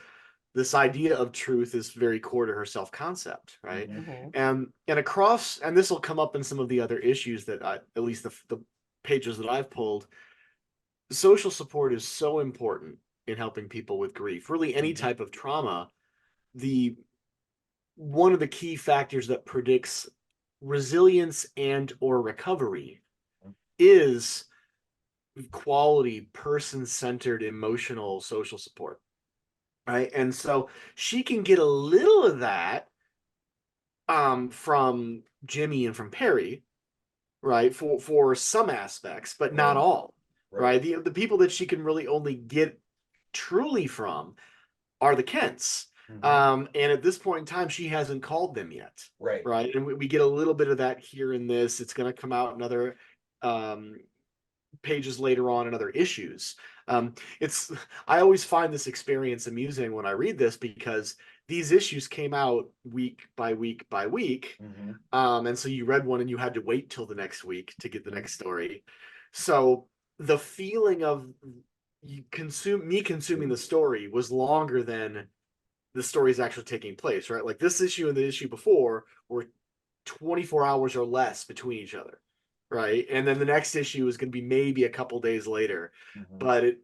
this idea of truth is very core to her self-concept, right? And across, and this will come up in some of the other issues that at least the pages that I've pulled, social support is so important in helping people with grief. Really, any type of trauma, one of the key factors that predicts resilience and or recovery is quality, person-centered, emotional social support, right? And so she can get a little of that from Jimmy and from Perry, right? For some aspects, but not Right. all, Right. right? The people that she can really only get truly from are the Kents. And at this point in time, she hasn't called them yet, Right. right? And we get a little bit of that here in this. It's going to come out in other pages later on in other issues. It's I always find this experience amusing when I read this because these issues came out week by week by week. And so you read one and you had to wait till the next week to get the next story. So the feeling of me consuming the story was longer than the story is actually taking place, right? Like this issue and the issue before were 24 hours or less between each other, right? And then the next issue is going to be maybe a couple days later. But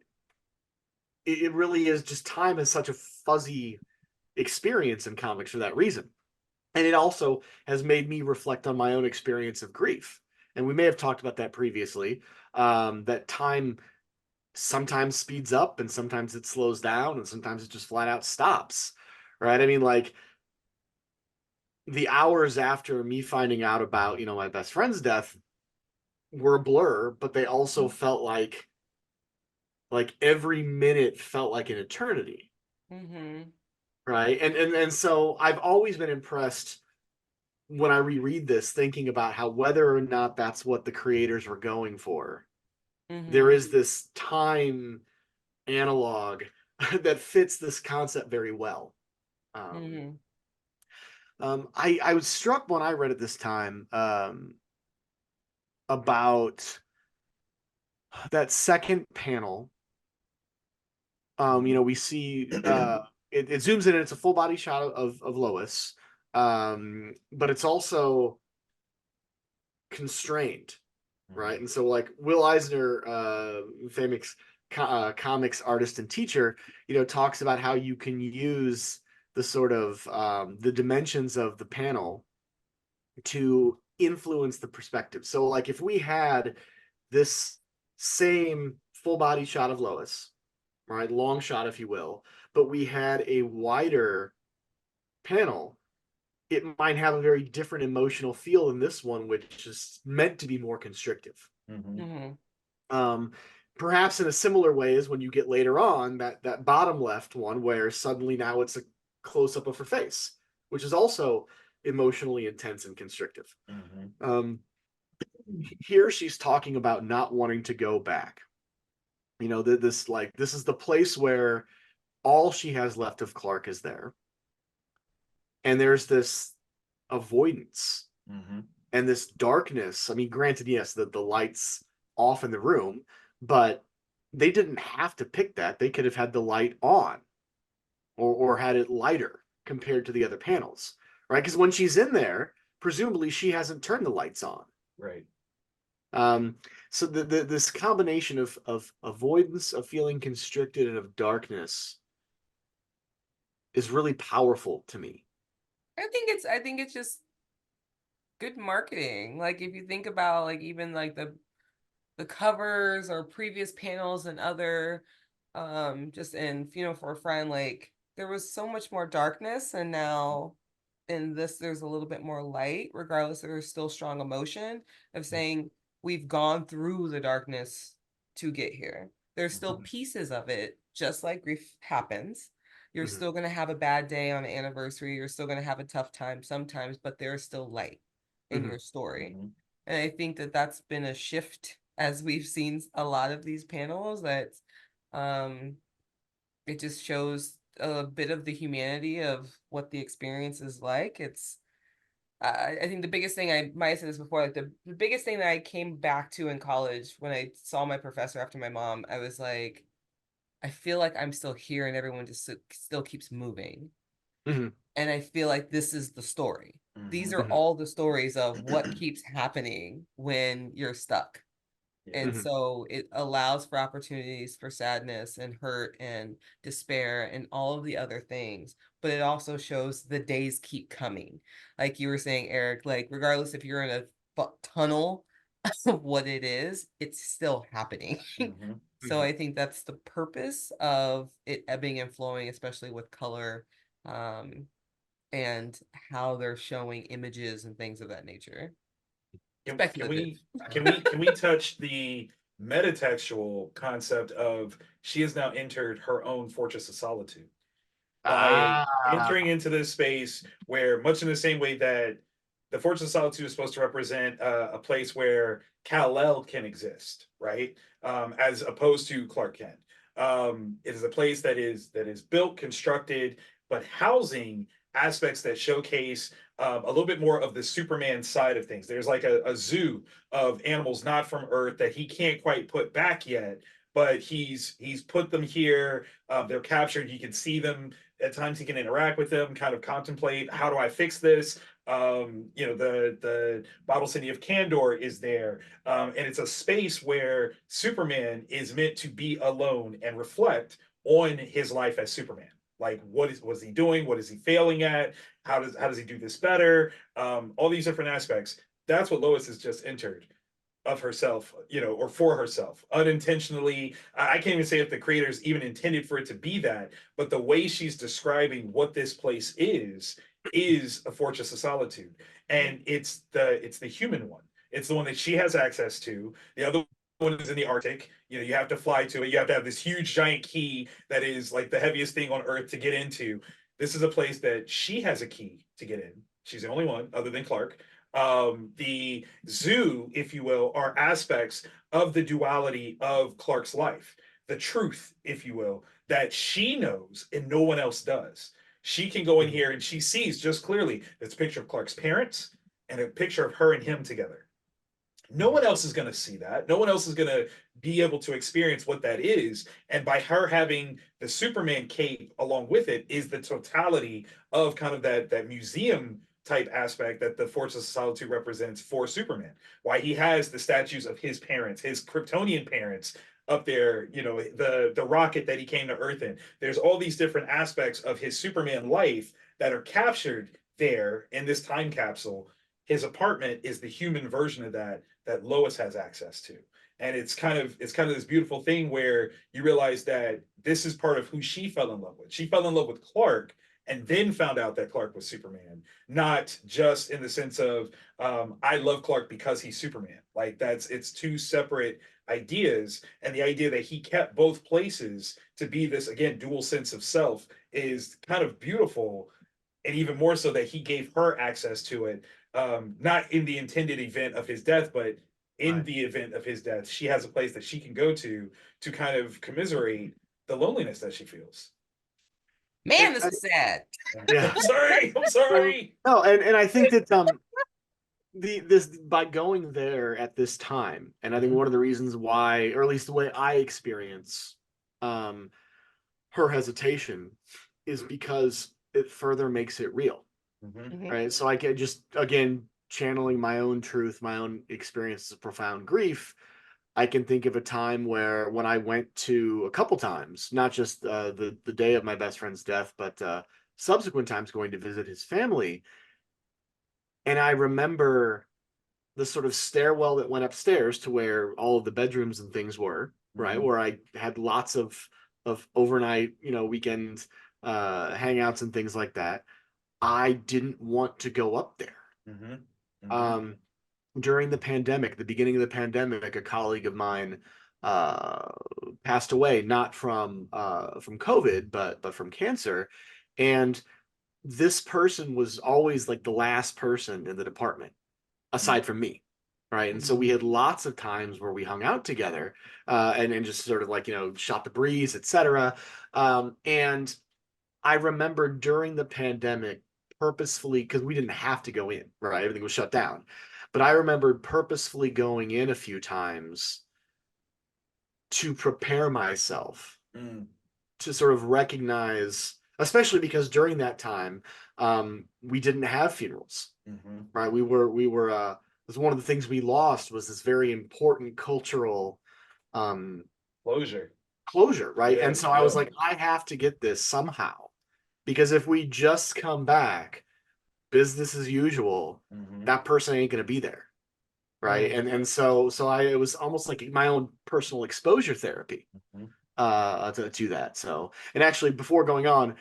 it really is just time is such a fuzzy experience in comics for that reason. And it also has made me reflect on my own experience of grief. And we may have talked about that previously, that time sometimes speeds up and sometimes it slows down and sometimes it just flat out stops, right? I mean, like the hours after me finding out about, my best friend's death were a blur, but they also felt like every minute felt like an eternity. Right. And so I've always been impressed when I reread this, thinking about how whether or not that's what the creators were going for, there is this time analog that fits this concept very well. I was struck when I read it this time about that second panel. We see it zooms in and it's a full body shot of Lois, but it's also constrained, right? And so like Will Eisner, famous comics artist and teacher, talks about how you can use the sort of the dimensions of the panel to influence the perspective. So like if we had this same full body shot of Lois, right, long shot if you will, but we had a wider panel, it might have a very different emotional feel than this one, which is meant to be more constrictive. Um, perhaps in a similar way as when you get later on that bottom left one where suddenly now it's a close up of her face, which is also emotionally intense and constrictive. Here she's talking about not wanting to go back. This is the place where all she has left of Clark is there. And there's this avoidance and this darkness. I mean, granted, yes, the lights off in the room, but they didn't have to pick that. They could have had the light on or had it lighter compared to the other panels, right? Because when she's in there, presumably she hasn't turned the lights on. Right. So this combination of avoidance, of feeling constricted, and of darkness is really powerful to me. I think it's just good marketing. Like if you think about like even like the covers or previous panels and other just in for a friend, like there was so much more darkness, and now in this there's a little bit more light, regardless if there's still strong emotion of saying we've gone through the darkness to get here. There's still pieces of it, just like grief happens. You're still going to have a bad day on an anniversary. You're still going to have a tough time sometimes, but there's still light in your story. And I think that that's been a shift as we've seen a lot of these panels, that it just shows a bit of the humanity of what the experience is like. It's I think the biggest thing, I might have said this before, like the biggest thing that I came back to in college when I saw my professor after my mom, I was like, I feel like I'm still here and everyone just still keeps moving. And I feel like this is the story. These are all the stories of what keeps happening when you're stuck. And so it allows for opportunities for sadness and hurt and despair and all of the other things. But it also shows the days keep coming. Like you were saying, Eric, like regardless if you're in a tunnel of what it is, it's still happening. So I think that's the purpose of it ebbing and flowing, especially with color. and how they're showing images and things of that nature. Can Speculative. we touch the metatextual concept of she has now entered her own fortress of solitude by entering into this space where, much in the same way that the fortress of solitude is supposed to represent a place where Kal-El can exist, right? As opposed to Clark Kent. It is a place that is built, constructed, but housing aspects that showcase a little bit more of the Superman side of things. There's like a zoo of animals not from Earth that he can't quite put back yet, but he's put them here. They're captured. You can see them at times. He can interact with them, kind of contemplate, how do I fix this? The Bottle City of Candor is there, and it's a space where Superman is meant to be alone and reflect on his life as Superman. Like, was he doing? What is he failing at? How does he do this better? All these different aspects. That's what Lois has just entered of herself, or for herself, unintentionally. I can't even say if the creators even intended for it to be that, but the way she's describing what this place is a fortress of solitude, and it's the human one. It's the one that she has access to. The other one is in the Arctic. You have to fly to it. You have to have this huge giant key that is like the heaviest thing on Earth to get into. This is a place that she has a key to get in. She's the only one other than Clark. The zoo, if you will, are aspects of the duality of Clark's life, the truth, if you will, that she knows and no one else does. She can go in here and she sees just clearly there's a picture of Clark's parents and a picture of her and him together. No one else is going to see that. No one else is going to be able to experience what that is. And by her having the Superman cape along with it is the totality of kind of that museum type aspect that the Fortress of Solitude represents for Superman. Why he has the statues of his parents, his Kryptonian parents up there, the rocket that he came to Earth in. There's all these different aspects of his Superman life that are captured there in this time capsule. His apartment is the human version of that Lois has access to. And it's kind of this beautiful thing where you realize that this is part of who she fell in love with. She fell in love with Clark and then found out that Clark was Superman, not just in the sense of I love Clark because he's Superman. Like it's two separate ideas, and the idea that he kept both places to be this, again, dual sense of self is kind of beautiful, and even more so that he gave her access to it, not in the intended event of his death, but in the event of his death, she has a place that she can go to kind of commiserate the loneliness that she feels. Man, this is sad. Yeah, I'm sorry. No, and I think that this by going there at this time, and I think one of the reasons why, or at least the way I experience her hesitation, is because it further makes it real. Right. So I can just, again, channeling my own truth, my own experiences of profound grief. I can think of a time when I went to a couple times, not just the day of my best friend's death, but subsequent times going to visit his family. And I remember the sort of stairwell that went upstairs to where all of the bedrooms and things were, right? Where I had lots of overnight, weekend hangouts and things like that. I didn't want to go up there. During the pandemic, the beginning of the pandemic, a colleague of mine passed away, not from COVID, but from cancer. And this person was always like the last person in the department, aside from me. Right. And so we had lots of times where we hung out together and just sort of like, shot the breeze, etc. And I remember during the pandemic, purposefully, because we didn't have to go in, right? Everything was shut down. But I remember purposefully going in a few times to prepare myself to sort of recognize, especially because during that time, we didn't have funerals, right? We were was one of the things we lost was this very important cultural closure, right? Yeah, and so I was like, I have to get this somehow. Because if we just come back, business as usual, that person ain't gonna be there, right? And so it was almost like my own personal exposure therapy to that. So, and actually, before going on,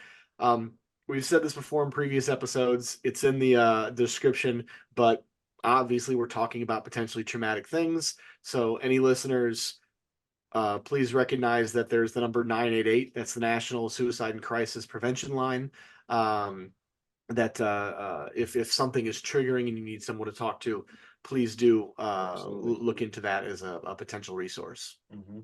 we've said this before in previous episodes. It's in the description, but obviously we're talking about potentially traumatic things. So any listeners, please recognize that there's the number 988. That's the National Suicide and Crisis Prevention Line. That if something is triggering and you need someone to talk to, please do look into that as a potential resource. Mm-hmm.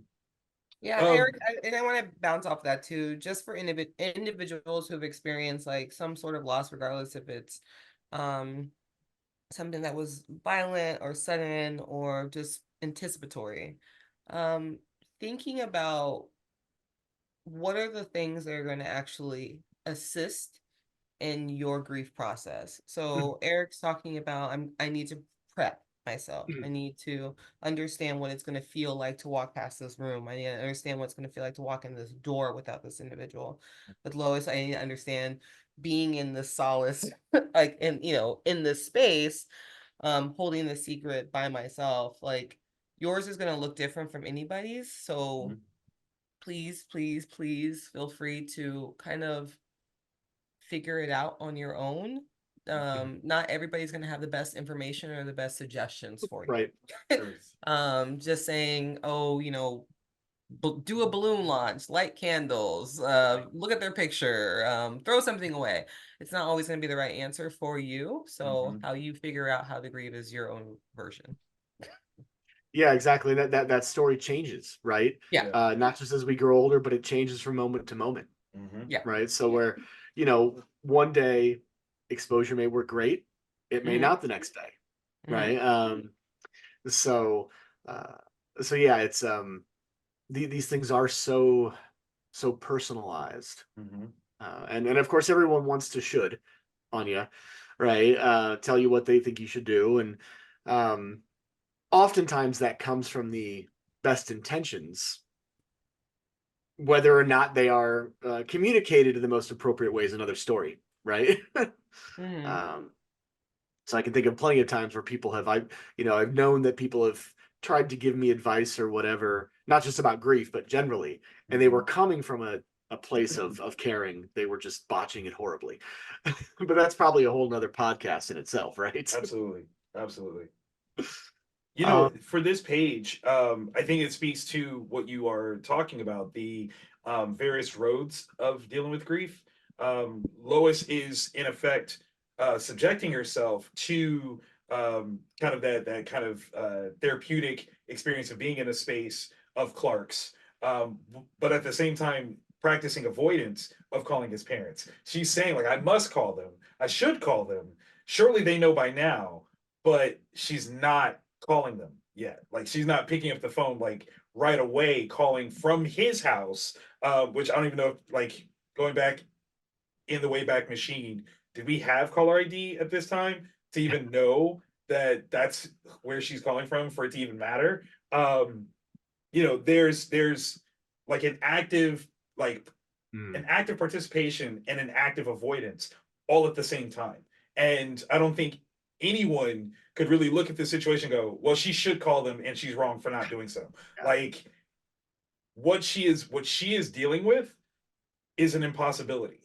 Yeah, Eric, and I want to bounce off that too, just for individuals who have experienced like some sort of loss, regardless if it's something that was violent or sudden or just anticipatory. Thinking about what are the things that are going to actually assist in your grief process. So Eric's talking about I need to prep myself. I need to understand what it's going to feel like to walk past this room. I need to understand what it's going to feel like to walk in this door without this individual. With Lois, I need to understand being in the solace, like in this space, holding the secret by myself. Like yours is going to look different from anybody's. So please, please, please feel free to kind of figure it out on your own. Not everybody's going to have the best information or the best suggestions for you. Right. Just saying, oh, do a balloon launch, light candles, look at their picture, throw something away. It's not always going to be the right answer for you. So how you figure out how to grieve is your own version. Yeah, exactly. That story changes, right? Yeah. Not just as we grow older, but it changes from moment to moment. Yeah. Right. So where, one day exposure may work great, it may not the next day. Right. So yeah, it's these things are so personalized. And of course everyone wants to should on you, right? Tell you what they think you should do. And oftentimes that comes from the best intentions, whether or not they are communicated in the most appropriate ways, another story, right? So I can think of plenty of times where people have, I've known that people have tried to give me advice or whatever, not just about grief, but generally, and they were coming from a place of caring. They were just botching it horribly. But that's probably a whole nother podcast in itself, right? Absolutely. For this page, I think it speaks to what you are talking about, the various roads of dealing with grief. Lois is in effect subjecting herself to kind of that kind of therapeutic experience of being in a space of Clark's, but at the same time practicing avoidance of calling his parents. She's saying, like, I must call them, I should call them, surely they know by now, but she's not calling them yet. Like, she's not picking up the phone like right away, calling from his house, which I don't even know if, like, going back in the Wayback Machine, did we have caller ID at this time to even know that that's where she's calling from for it to even matter? There's like an active participation and an active avoidance all at the same time. And I don't think anyone could really look at the situation and go, well, she should call them and she's wrong for not doing so. Like, what she is dealing with is an impossibility.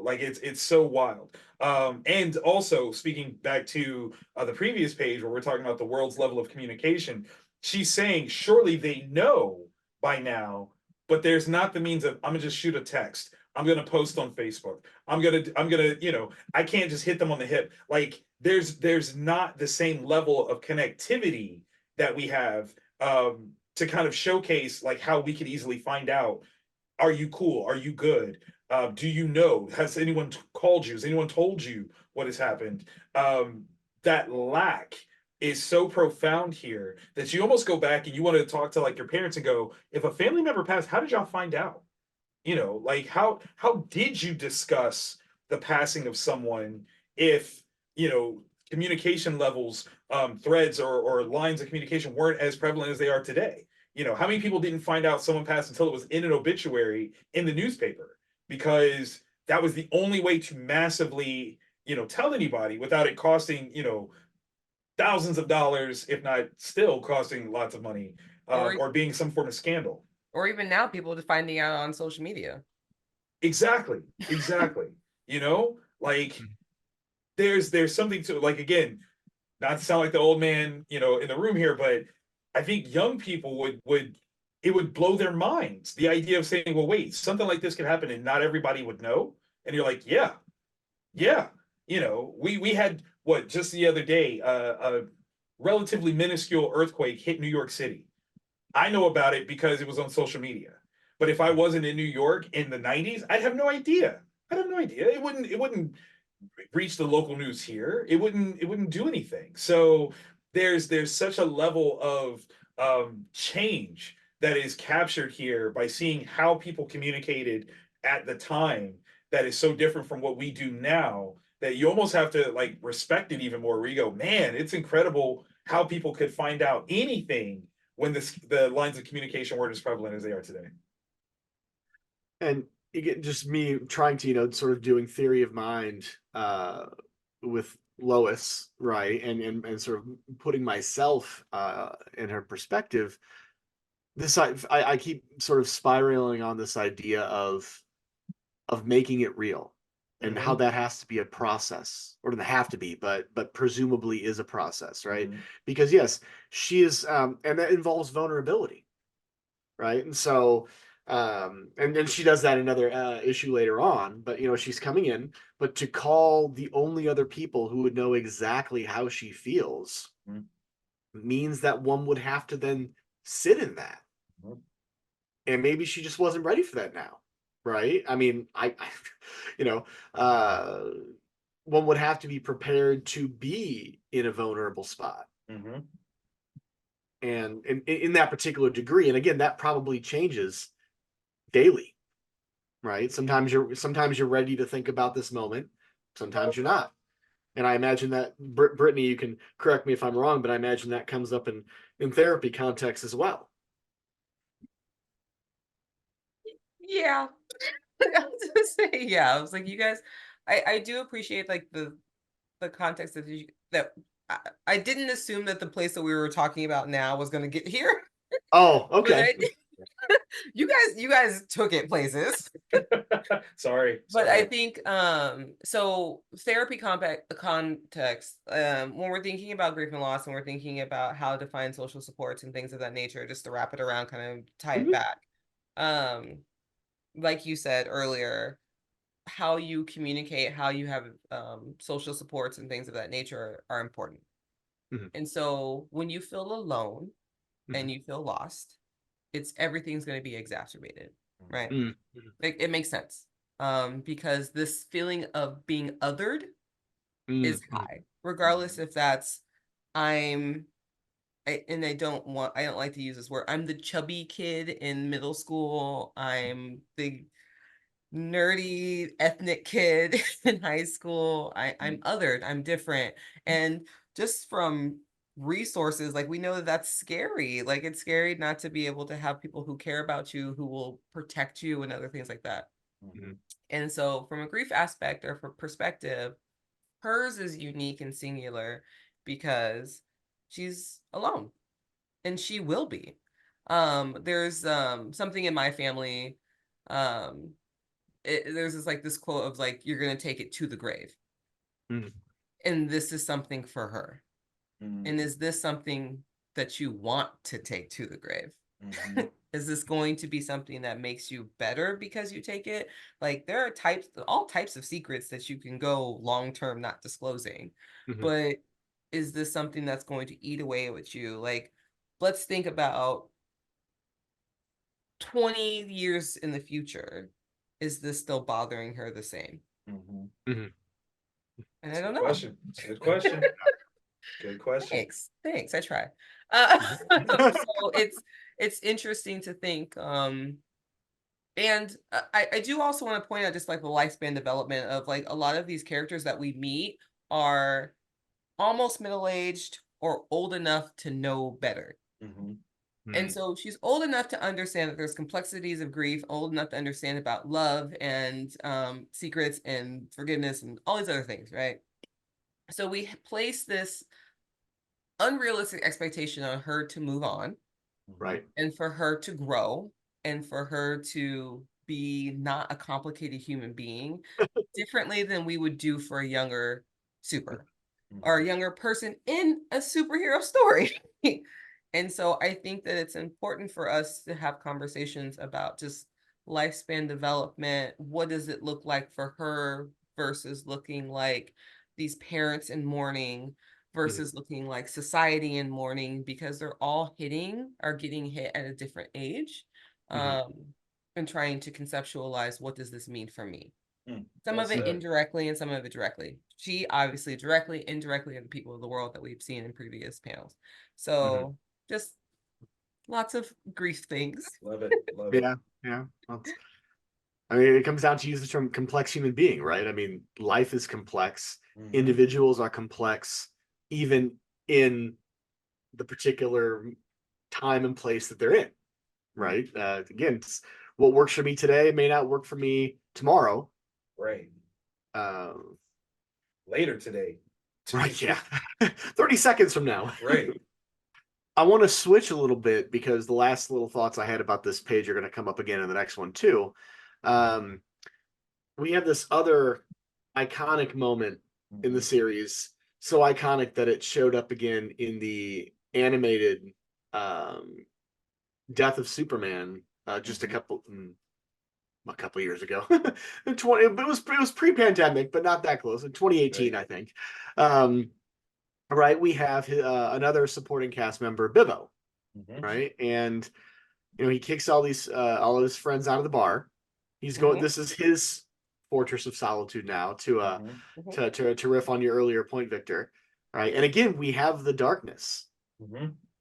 Like, it's so wild. And also, speaking back to the previous page where we're talking about the world's level of communication, she's saying surely they know by now, but there's not the means of, I'm gonna just shoot a text, I'm gonna post on Facebook, I'm gonna I can't just hit them on the hip. Like, there's not the same level of connectivity that we have to kind of showcase like how we could easily find out, are you cool, are you good, do you know, has anyone called you, has anyone told you what has happened? That lack is so profound here that you almost go back and you want to talk to like your parents and go, if a family member passed, how did y'all find out? Like, how did you discuss the passing of someone if communication levels, threads or lines of communication weren't as prevalent as they are today? How many people didn't find out someone passed until it was in an obituary in the newspaper, because that was the only way to massively tell anybody without it costing thousands of dollars, if not still costing lots of money, or being some form of scandal. Or even now, people just finding out on social media. Exactly. you know, like there's something to, like, again, not to sound like the old man, you know, in the room here, but I think young people would it would blow their minds, the idea of saying, well, wait, something like this could happen and not everybody would know. And you're like, yeah, yeah. You know, we had what just the other day, a relatively minuscule earthquake hit New York City. I know about it because it was on social media. But if I wasn't in New York in the 90s, I'd have no idea. I'd have no idea. It wouldn't reach the local news here. It wouldn't do anything. So there's such a level of change that is captured here by seeing how people communicated at the time that is so different from what we do now, that you almost have to like respect it even more, where you go, man, it's incredible how people could find out anything when the lines of communication weren't as prevalent as they are today. And you get just me trying to, sort of doing theory of mind with Lois, right? And sort of putting myself in her perspective. This I keep sort of spiraling on this idea of making it real, and how that has to be a process, or doesn't have to be, but presumably is a process, right? Because yes, she is, and that involves vulnerability, right? And so, and then she does that in another issue later on. But she's coming in, but to call the only other people who would know exactly how she feels means that one would have to then sit in that, and maybe she just wasn't ready for that now, right? I mean, you know, uh, one would have to be prepared to be in a vulnerable spot. And in that particular degree, and again, that probably changes daily, right? Sometimes you're ready to think about this moment, sometimes you're not. And I imagine that Brittany, you can correct me if I'm wrong, but I imagine that comes up in therapy context as well. Yeah. I was gonna say, yeah. I was like, you guys, I do appreciate like the context that I didn't assume that the place that we were talking about now was gonna get here. Oh, But okay. you guys took it places. Sorry. But I think so therapy context, when we're thinking about grief and loss, and we're thinking about how to find social supports and things of that nature, just to wrap it around, kind of tie it back. Like you said earlier, how you communicate, how you have social supports and things of that nature are important. And so when you feel alone and you feel lost, everything's going to be exacerbated, right? Like, it makes sense. Because this feeling of being othered is high, regardless if that's and I don't like to use this word. I'm the chubby kid in middle school. I'm the nerdy ethnic kid in high school. I'm othered. I'm different. And just from resources, like, we know that that's scary. Like, it's scary not to be able to have people who care about you, who will protect you, and other things like that. And so from a grief aspect or for perspective, hers is unique and singular because she's alone, and she will be. There's something in my family. There's this quote of like, you're gonna take it to the grave. And this is something for her. And is this something that you want to take to the grave? Is this going to be something that makes you better because you take it? Like, there are all types of secrets that you can go long-term not disclosing. But is this something that's going to eat away with you? Like, let's think about 20 years in the future. Is this still bothering her the same? And I don't know. Question. Good question. Good question. Thanks. I try. So it's interesting to think. And I do also want to point out just like the lifespan development of like a lot of these characters that we meet are almost middle-aged or old enough to know better. And so she's old enough to understand that there's complexities of grief, old enough to understand about love and secrets and forgiveness and all these other things, right? So we place this unrealistic expectation on her to move on, Right. and for her to grow, and for her to be not a complicated human being differently than we would do for a younger super or a younger person in a superhero story. And so I think that it's important for us to have conversations about just lifespan development. What does it look like for her versus looking like these parents in mourning versus looking like society in mourning, because they're all getting hit at a different age, and trying to conceptualize, what does this mean for me? Some Well of it said. indirectly and some of it directly. She obviously directly, indirectly, and the people of the world that we've seen in previous panels. So just lots of grief things. Love it. Love it. Yeah. Well, I mean, it comes down to use the term complex human being, right? I mean, life is complex. Individuals are complex, even in the particular time and place that they're in, right? Again, what works for me today may not work for me tomorrow. Right. Uh, Later today. right, yeah. 30 seconds from now. Right. I want to switch a little bit because the last little thoughts I had about this page are going to come up again in the next one too. We have this other iconic moment in the series, so iconic that it showed up again in the animated Death of Superman just a couple years ago. 20, it was pre-pandemic, but not that close. In 2018, right. I think. Right, we have another supporting cast member, Bibbo, right, and he kicks all of his friends out of the bar. He's going. This is his fortress of solitude now. To riff on your earlier point, Victor. Right, and again, we have the darkness.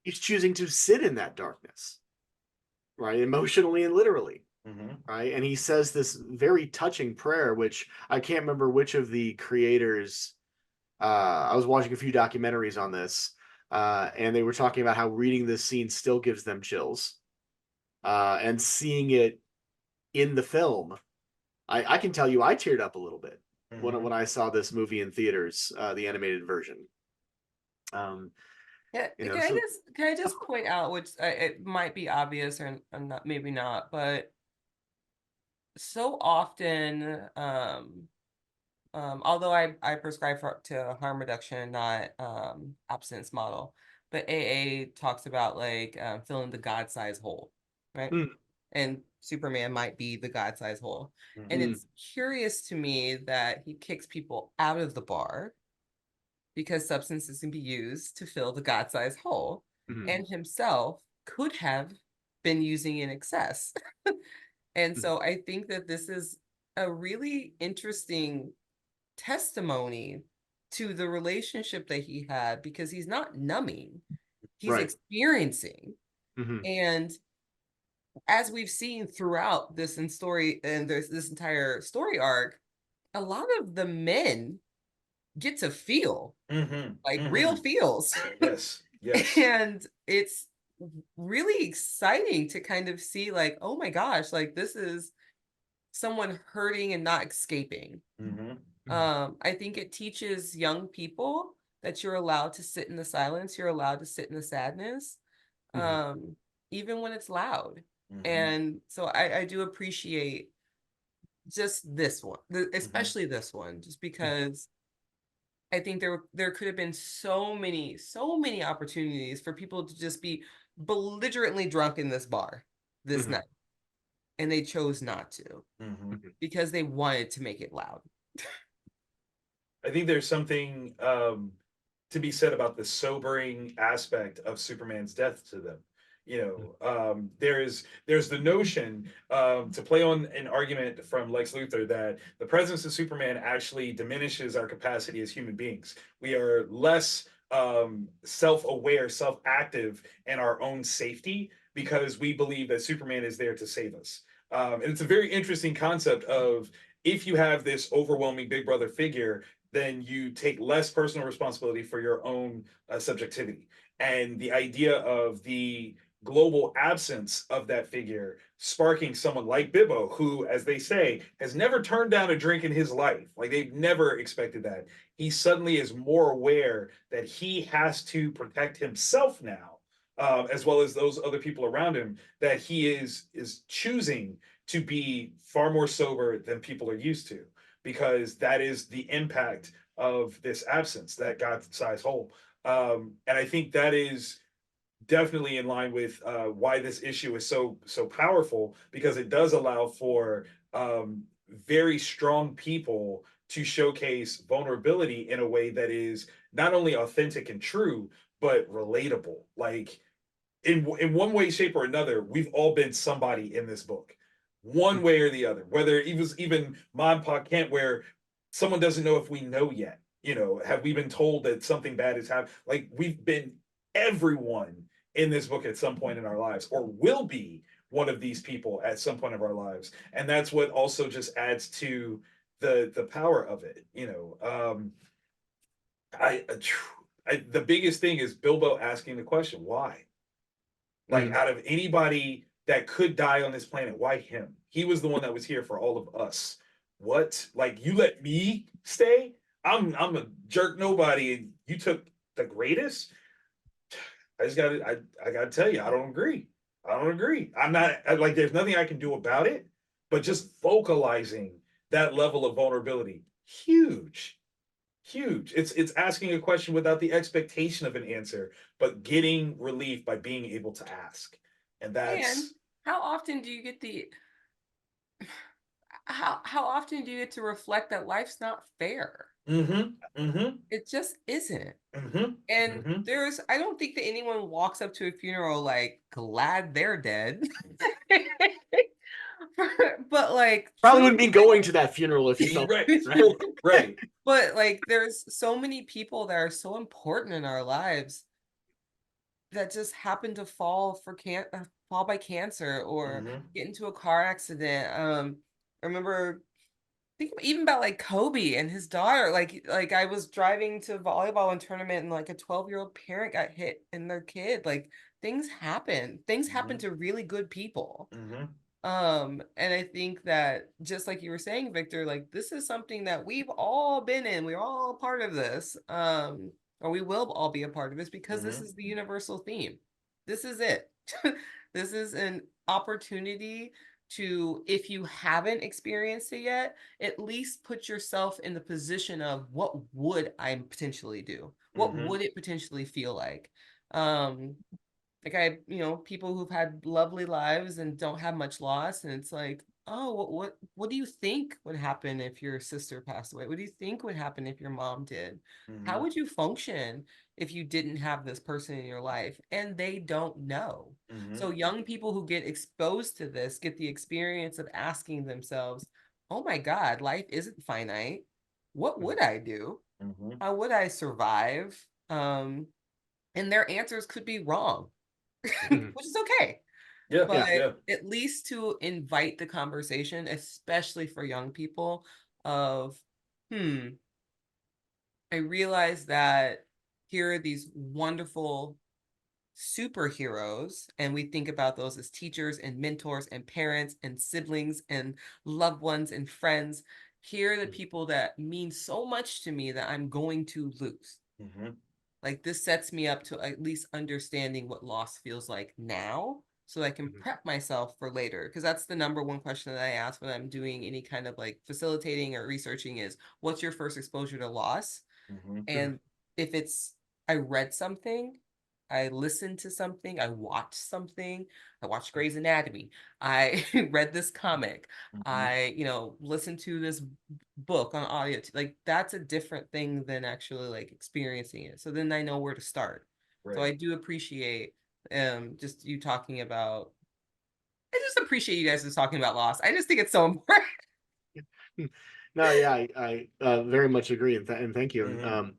He's choosing to sit in that darkness, right, emotionally and literally. Right, and he says this very touching prayer, which I can't remember which of the creators. I was watching a few documentaries on this, and they were talking about how reading this scene still gives them chills, and seeing it in the film. I can tell you, I teared up a little bit when I saw this movie in theaters, the animated version. Yeah, can I just point out, which it might be obvious or not, maybe not, but so often, although I prescribe to harm reduction, not abstinence model, but AA talks about like filling the God-sized hole, right? And Superman might be the God-sized hole. And it's curious to me that he kicks people out of the bar because substances can be used to fill the God-sized hole, and himself could have been using in excess. And so I think that this is a really interesting testimony to the relationship that he had, because he's not numbing, he's experiencing. And as we've seen throughout this this entire story arc, a lot of the men get to feel like real feels. Yes. And it's really exciting to kind of see like, oh my gosh, like this is someone hurting and not escaping. I think it teaches young people that you're allowed to sit in the silence, you're allowed to sit in the sadness, even when it's loud. And so I do appreciate just this one, especially this one, just because I think there could have been so many opportunities for people to just be belligerently drunk in this bar this night, and they chose not to because they wanted to make it loud. I think there's something to be said about the sobering aspect of Superman's death to them. There's the notion, to play on an argument from Lex Luthor, that the presence of Superman actually diminishes our capacity as human beings. We are less self-aware, self-active in our own safety because we believe that Superman is there to save us. And it's a very interesting concept of, if you have this overwhelming big brother figure, then you take less personal responsibility for your own subjectivity. And the idea of the global absence of that figure sparking someone like Bibbo, who, as they say, has never turned down a drink in his life. Like, they've never expected that. He suddenly is more aware that he has to protect himself now, as well as those other people around him, that he is choosing to be far more sober than people are used to, because that is the impact of this absence, that God-sized hole. And I think that is definitely in line with why this issue is so powerful, because it does allow for very strong people to showcase vulnerability in a way that is not only authentic and true, but relatable. Like in one way, shape, or another, we've all been somebody in this book, one way or the other. Whether it was even Mon Pa Kent, where someone doesn't know if we know yet. You know, have we been told that something bad has happened? Like, we've been everyone in this book at some point in our lives, or will be one of these people at some point of our lives, and that's what also just adds to the power of it. You know, the biggest thing is Bilbo asking the question, why? Like, out of anybody that could die on this planet, why him? He was the one that was here for all of us. What? Like, you let me stay? I'm a jerk nobody, and you took the greatest? I gotta tell you, I don't agree. I don't agree. I'm not like, there's nothing I can do about it, but just vocalizing that level of vulnerability, huge. Huge. It's asking a question without the expectation of an answer, but getting relief by being able to ask. And And that's how often do you get how often do you get to reflect that life's not fair? It just isn't. And I don't think that anyone walks up to a funeral like glad they're dead. But like, Probably wouldn't be going to that funeral if you felt right, right. right. But like, there's so many people that are so important in our lives that just happen to fall by cancer or get into a car accident. I remember think even about like Kobe and his daughter. Like I was driving to volleyball and tournament, and like a 12-year-old parent got hit and their kid. Like, things happen. Things happen to really good people. And I think that, just like you were saying, Victor, like, this is something that we've all been in. We're all a part of this. Or we will all be a part of this, because this is the universal theme. This is it. This is an opportunity to, if you haven't experienced it yet, at least put yourself in the position of, what would I potentially do? What would it potentially feel like? Like, people who've had lovely lives and don't have much loss, and it's like, oh, what do you think would happen if your sister passed away? What do you think would happen if your mom did? How would you function if you didn't have this person in your life? And they don't know. So young people who get exposed to this get the experience of asking themselves, oh my God, life isn't finite. What would I do? How would I survive? And their answers could be wrong. Which is okay. Yeah, But yeah. at least to invite the conversation, especially for young people, of, I realize that here are these wonderful superheroes, and we think about those as teachers and mentors and parents and siblings and loved ones and friends. Here are the people that mean so much to me that I'm going to lose. Like, this sets me up to at least understanding what loss feels like now, so I can prep myself for later. Because that's the number one question that I ask when I'm doing any kind of like facilitating or researching is, what's your first exposure to loss? And if it's, I read something, I listened to something, I watched Grey's Anatomy, I read this comic, I, listened to this book on audio, like, that's a different thing than actually like experiencing it. So then I know where to start. So I do appreciate just you talking about, I just appreciate you guys just talking about loss. I just think it's so important. No, yeah, I very much agree, and thank you.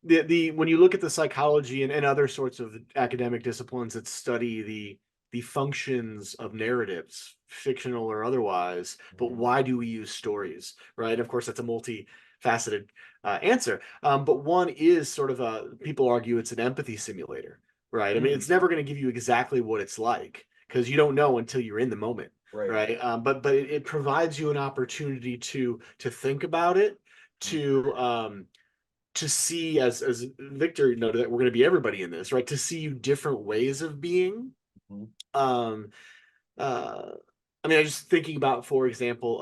The when you look at the psychology and other sorts of academic disciplines that study the functions of narratives, fictional or otherwise, but why do we use stories, right? And of course, that's a multifaceted answer. But one is sort of people argue it's an empathy simulator, right? I mean, it's never going to give you exactly what it's like, because you don't know until you're in the moment, right? But it provides you an opportunity to think about it, to see, as Victor noted, that we're going to be everybody in this, right? To see different ways of being, um, uh, I mean, I just thinking about, for example,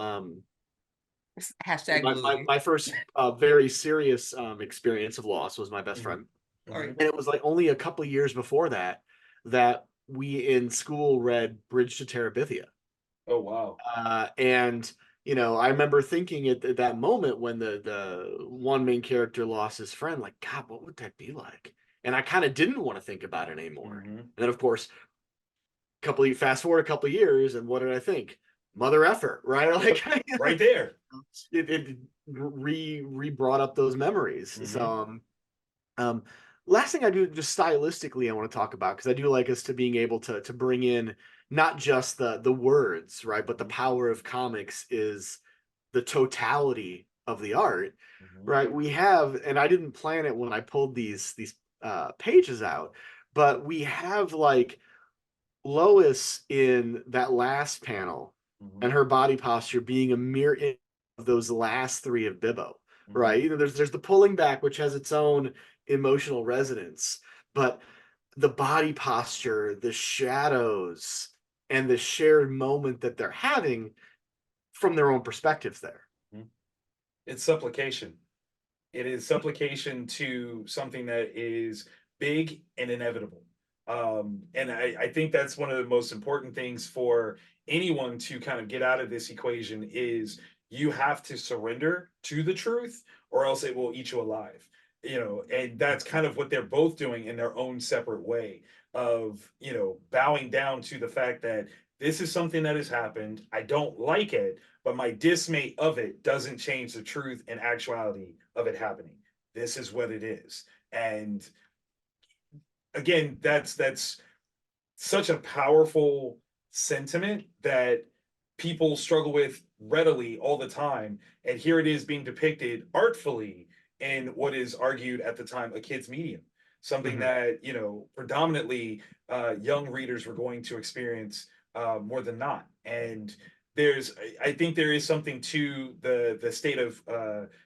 Hashtag Bluey. my first very serious experience of loss was my best friend. Sorry. And it was like only a couple of years before that we in school read Bridge to Terabithia. Oh, wow. And I remember thinking at that moment when the one main character lost his friend, like, God, what would that be like? And I kind of didn't want to think about it anymore. And then, of course, fast forward a couple of years, and what did I think? Mother effer, right? Like, right there. It re brought up those memories. So, last thing I do, just stylistically, I want to talk about, because I do like us to being able to bring in not just the words, right, but the power of comics is the totality of the art, right? We have, and I didn't plan it when I pulled these pages out, but we have like Lois in that last panel and her body posture being a mirror of those last three of Bibbo, right? There's the pulling back, which has its own emotional resonance, but the body posture, the shadows, and the shared moment that they're having from their own perspectives there. It's supplication. It is supplication to something that is big and inevitable. And I think that's one of the most important things for anyone to kind of get out of this equation is you have to surrender to the truth or else it will eat you alive. And that's kind of what they're both doing in their own separate way of, bowing down to the fact that this is something that has happened. I don't like it, but my dismay of it doesn't change the truth and actuality of it happening. This is what it is. And again, that's such a powerful sentiment that people struggle with readily all the time. And here it is being depicted artfully in what is argued at the time a kid's medium, something that, predominantly young readers were going to experience more than not. And I think there is something to the state of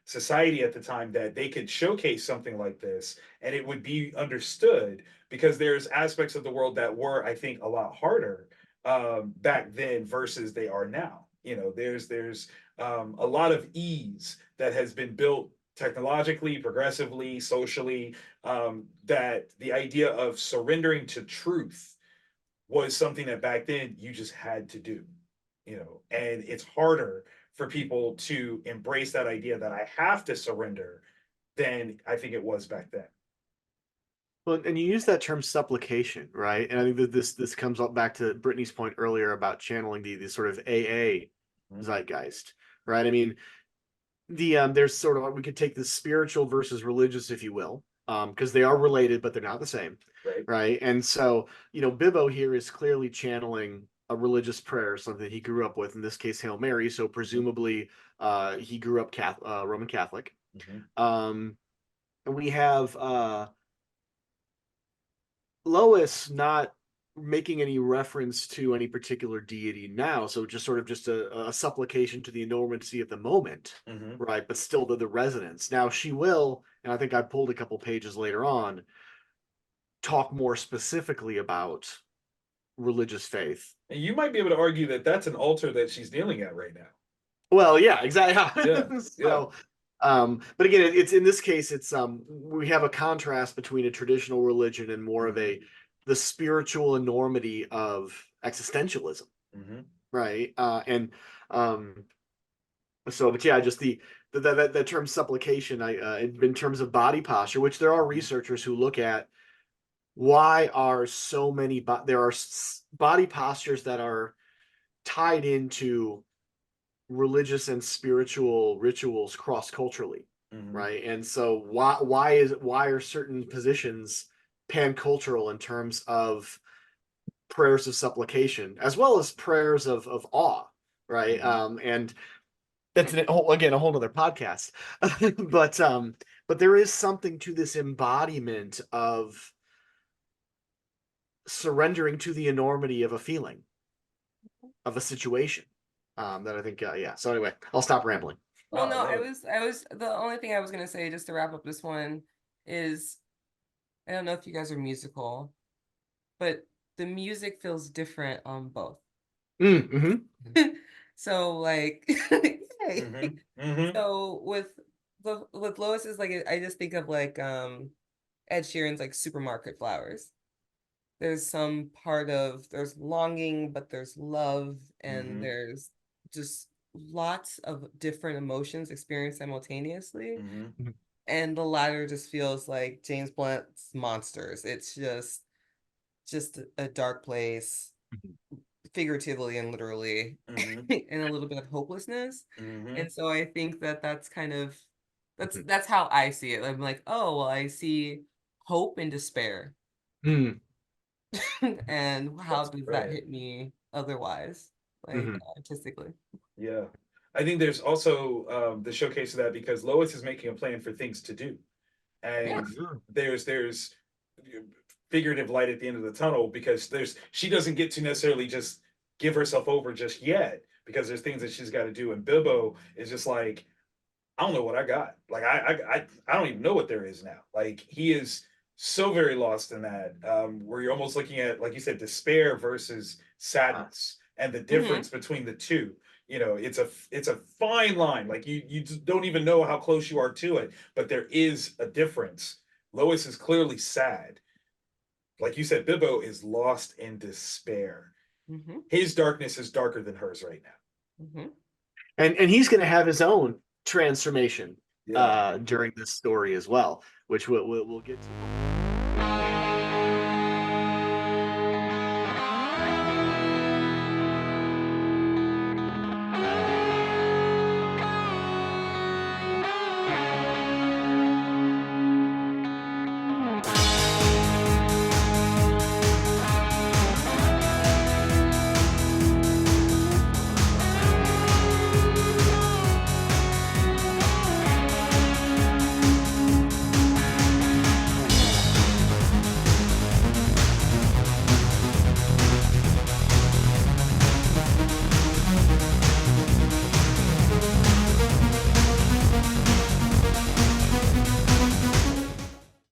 society at the time that they could showcase something like this and it would be understood, because there's aspects of the world that were, I think, a lot harder back then versus they are now. There's a lot of ease that has been built technologically, progressively, socially, that the idea of surrendering to truth was something that back then you just had to do. And it's harder for people to embrace that idea that I have to surrender than I think it was back then. Well, and you use that term supplication, right? And I think that this comes up back to Brittany's point earlier about channeling the sort of AA zeitgeist, right? I mean, there's sort of, we could take the spiritual versus religious, if you will, because they are related, but they're not the same, right? And so, Bibbo here is clearly channeling a religious prayer, something that he grew up with, in this case, Hail Mary. So presumably, he grew up Roman Catholic. And we have Lois not making any reference to any particular deity now, so just sort of just a supplication to the enormity of the moment, right? But still the resonance. Now she will, and I think I pulled a couple pages later on, talk more specifically about religious faith. And you might be able to argue that that's an altar that she's kneeling at right now. Well, yeah, exactly. Yeah, So, but again, it's in this case, it's we have a contrast between a traditional religion and more of the spiritual enormity of existentialism, right? And so, but yeah, just the term supplication, in terms of body posture, which there are researchers who look at why are so many there are body postures that are tied into religious and spiritual rituals cross-culturally, right? And so why are certain positions pan-cultural in terms of prayers of supplication as well as prayers of awe, right? And that's again a whole other podcast. But there is something to this embodiment of surrendering to the enormity of a feeling, of a situation, that I think, yeah. So anyway, I'll stop rambling. Well, no, I was the only thing I was gonna say just to wrap up this one is, I don't know if you guys are musical, but the music feels different on both. Mm-hmm. So like, yay. Mm-hmm. So with Lois is like I just think of like Ed Sheeran's like supermarket flowers. There's some part of there's longing, but there's love, and there's just lots of different emotions experienced simultaneously. Mm-hmm. And the latter just feels like James Blunt's Monsters. It's just a dark place, figuratively and literally, Mm-hmm. and a little bit of hopelessness. Mm-hmm. And so I think that that's kind of that's how I see it. I'm like, oh well, I see hope and despair. Mm-hmm. And how That's does that great. hit me otherwise, like artistically? Yeah. I think there's also the showcase of that because Lois is making a plan for things to do. And there's figurative light at the end of the tunnel because she doesn't get to necessarily just give herself over just yet because there's things that she's got to do. And Bibbo is just like, I don't know what I got. Like I don't even know what there is now. Like he is so very lost in that, where you're almost looking at, like you said, despair versus sadness and the difference between the two. You know, it's a fine line. Like you just don't even know how close you are to it, but there is a difference. Lois is clearly sad. Like you said, Bibbo is lost in despair. His darkness is darker than hers right now. And he's going to have his own transformation Yeah. during this story as well, which we'll get to.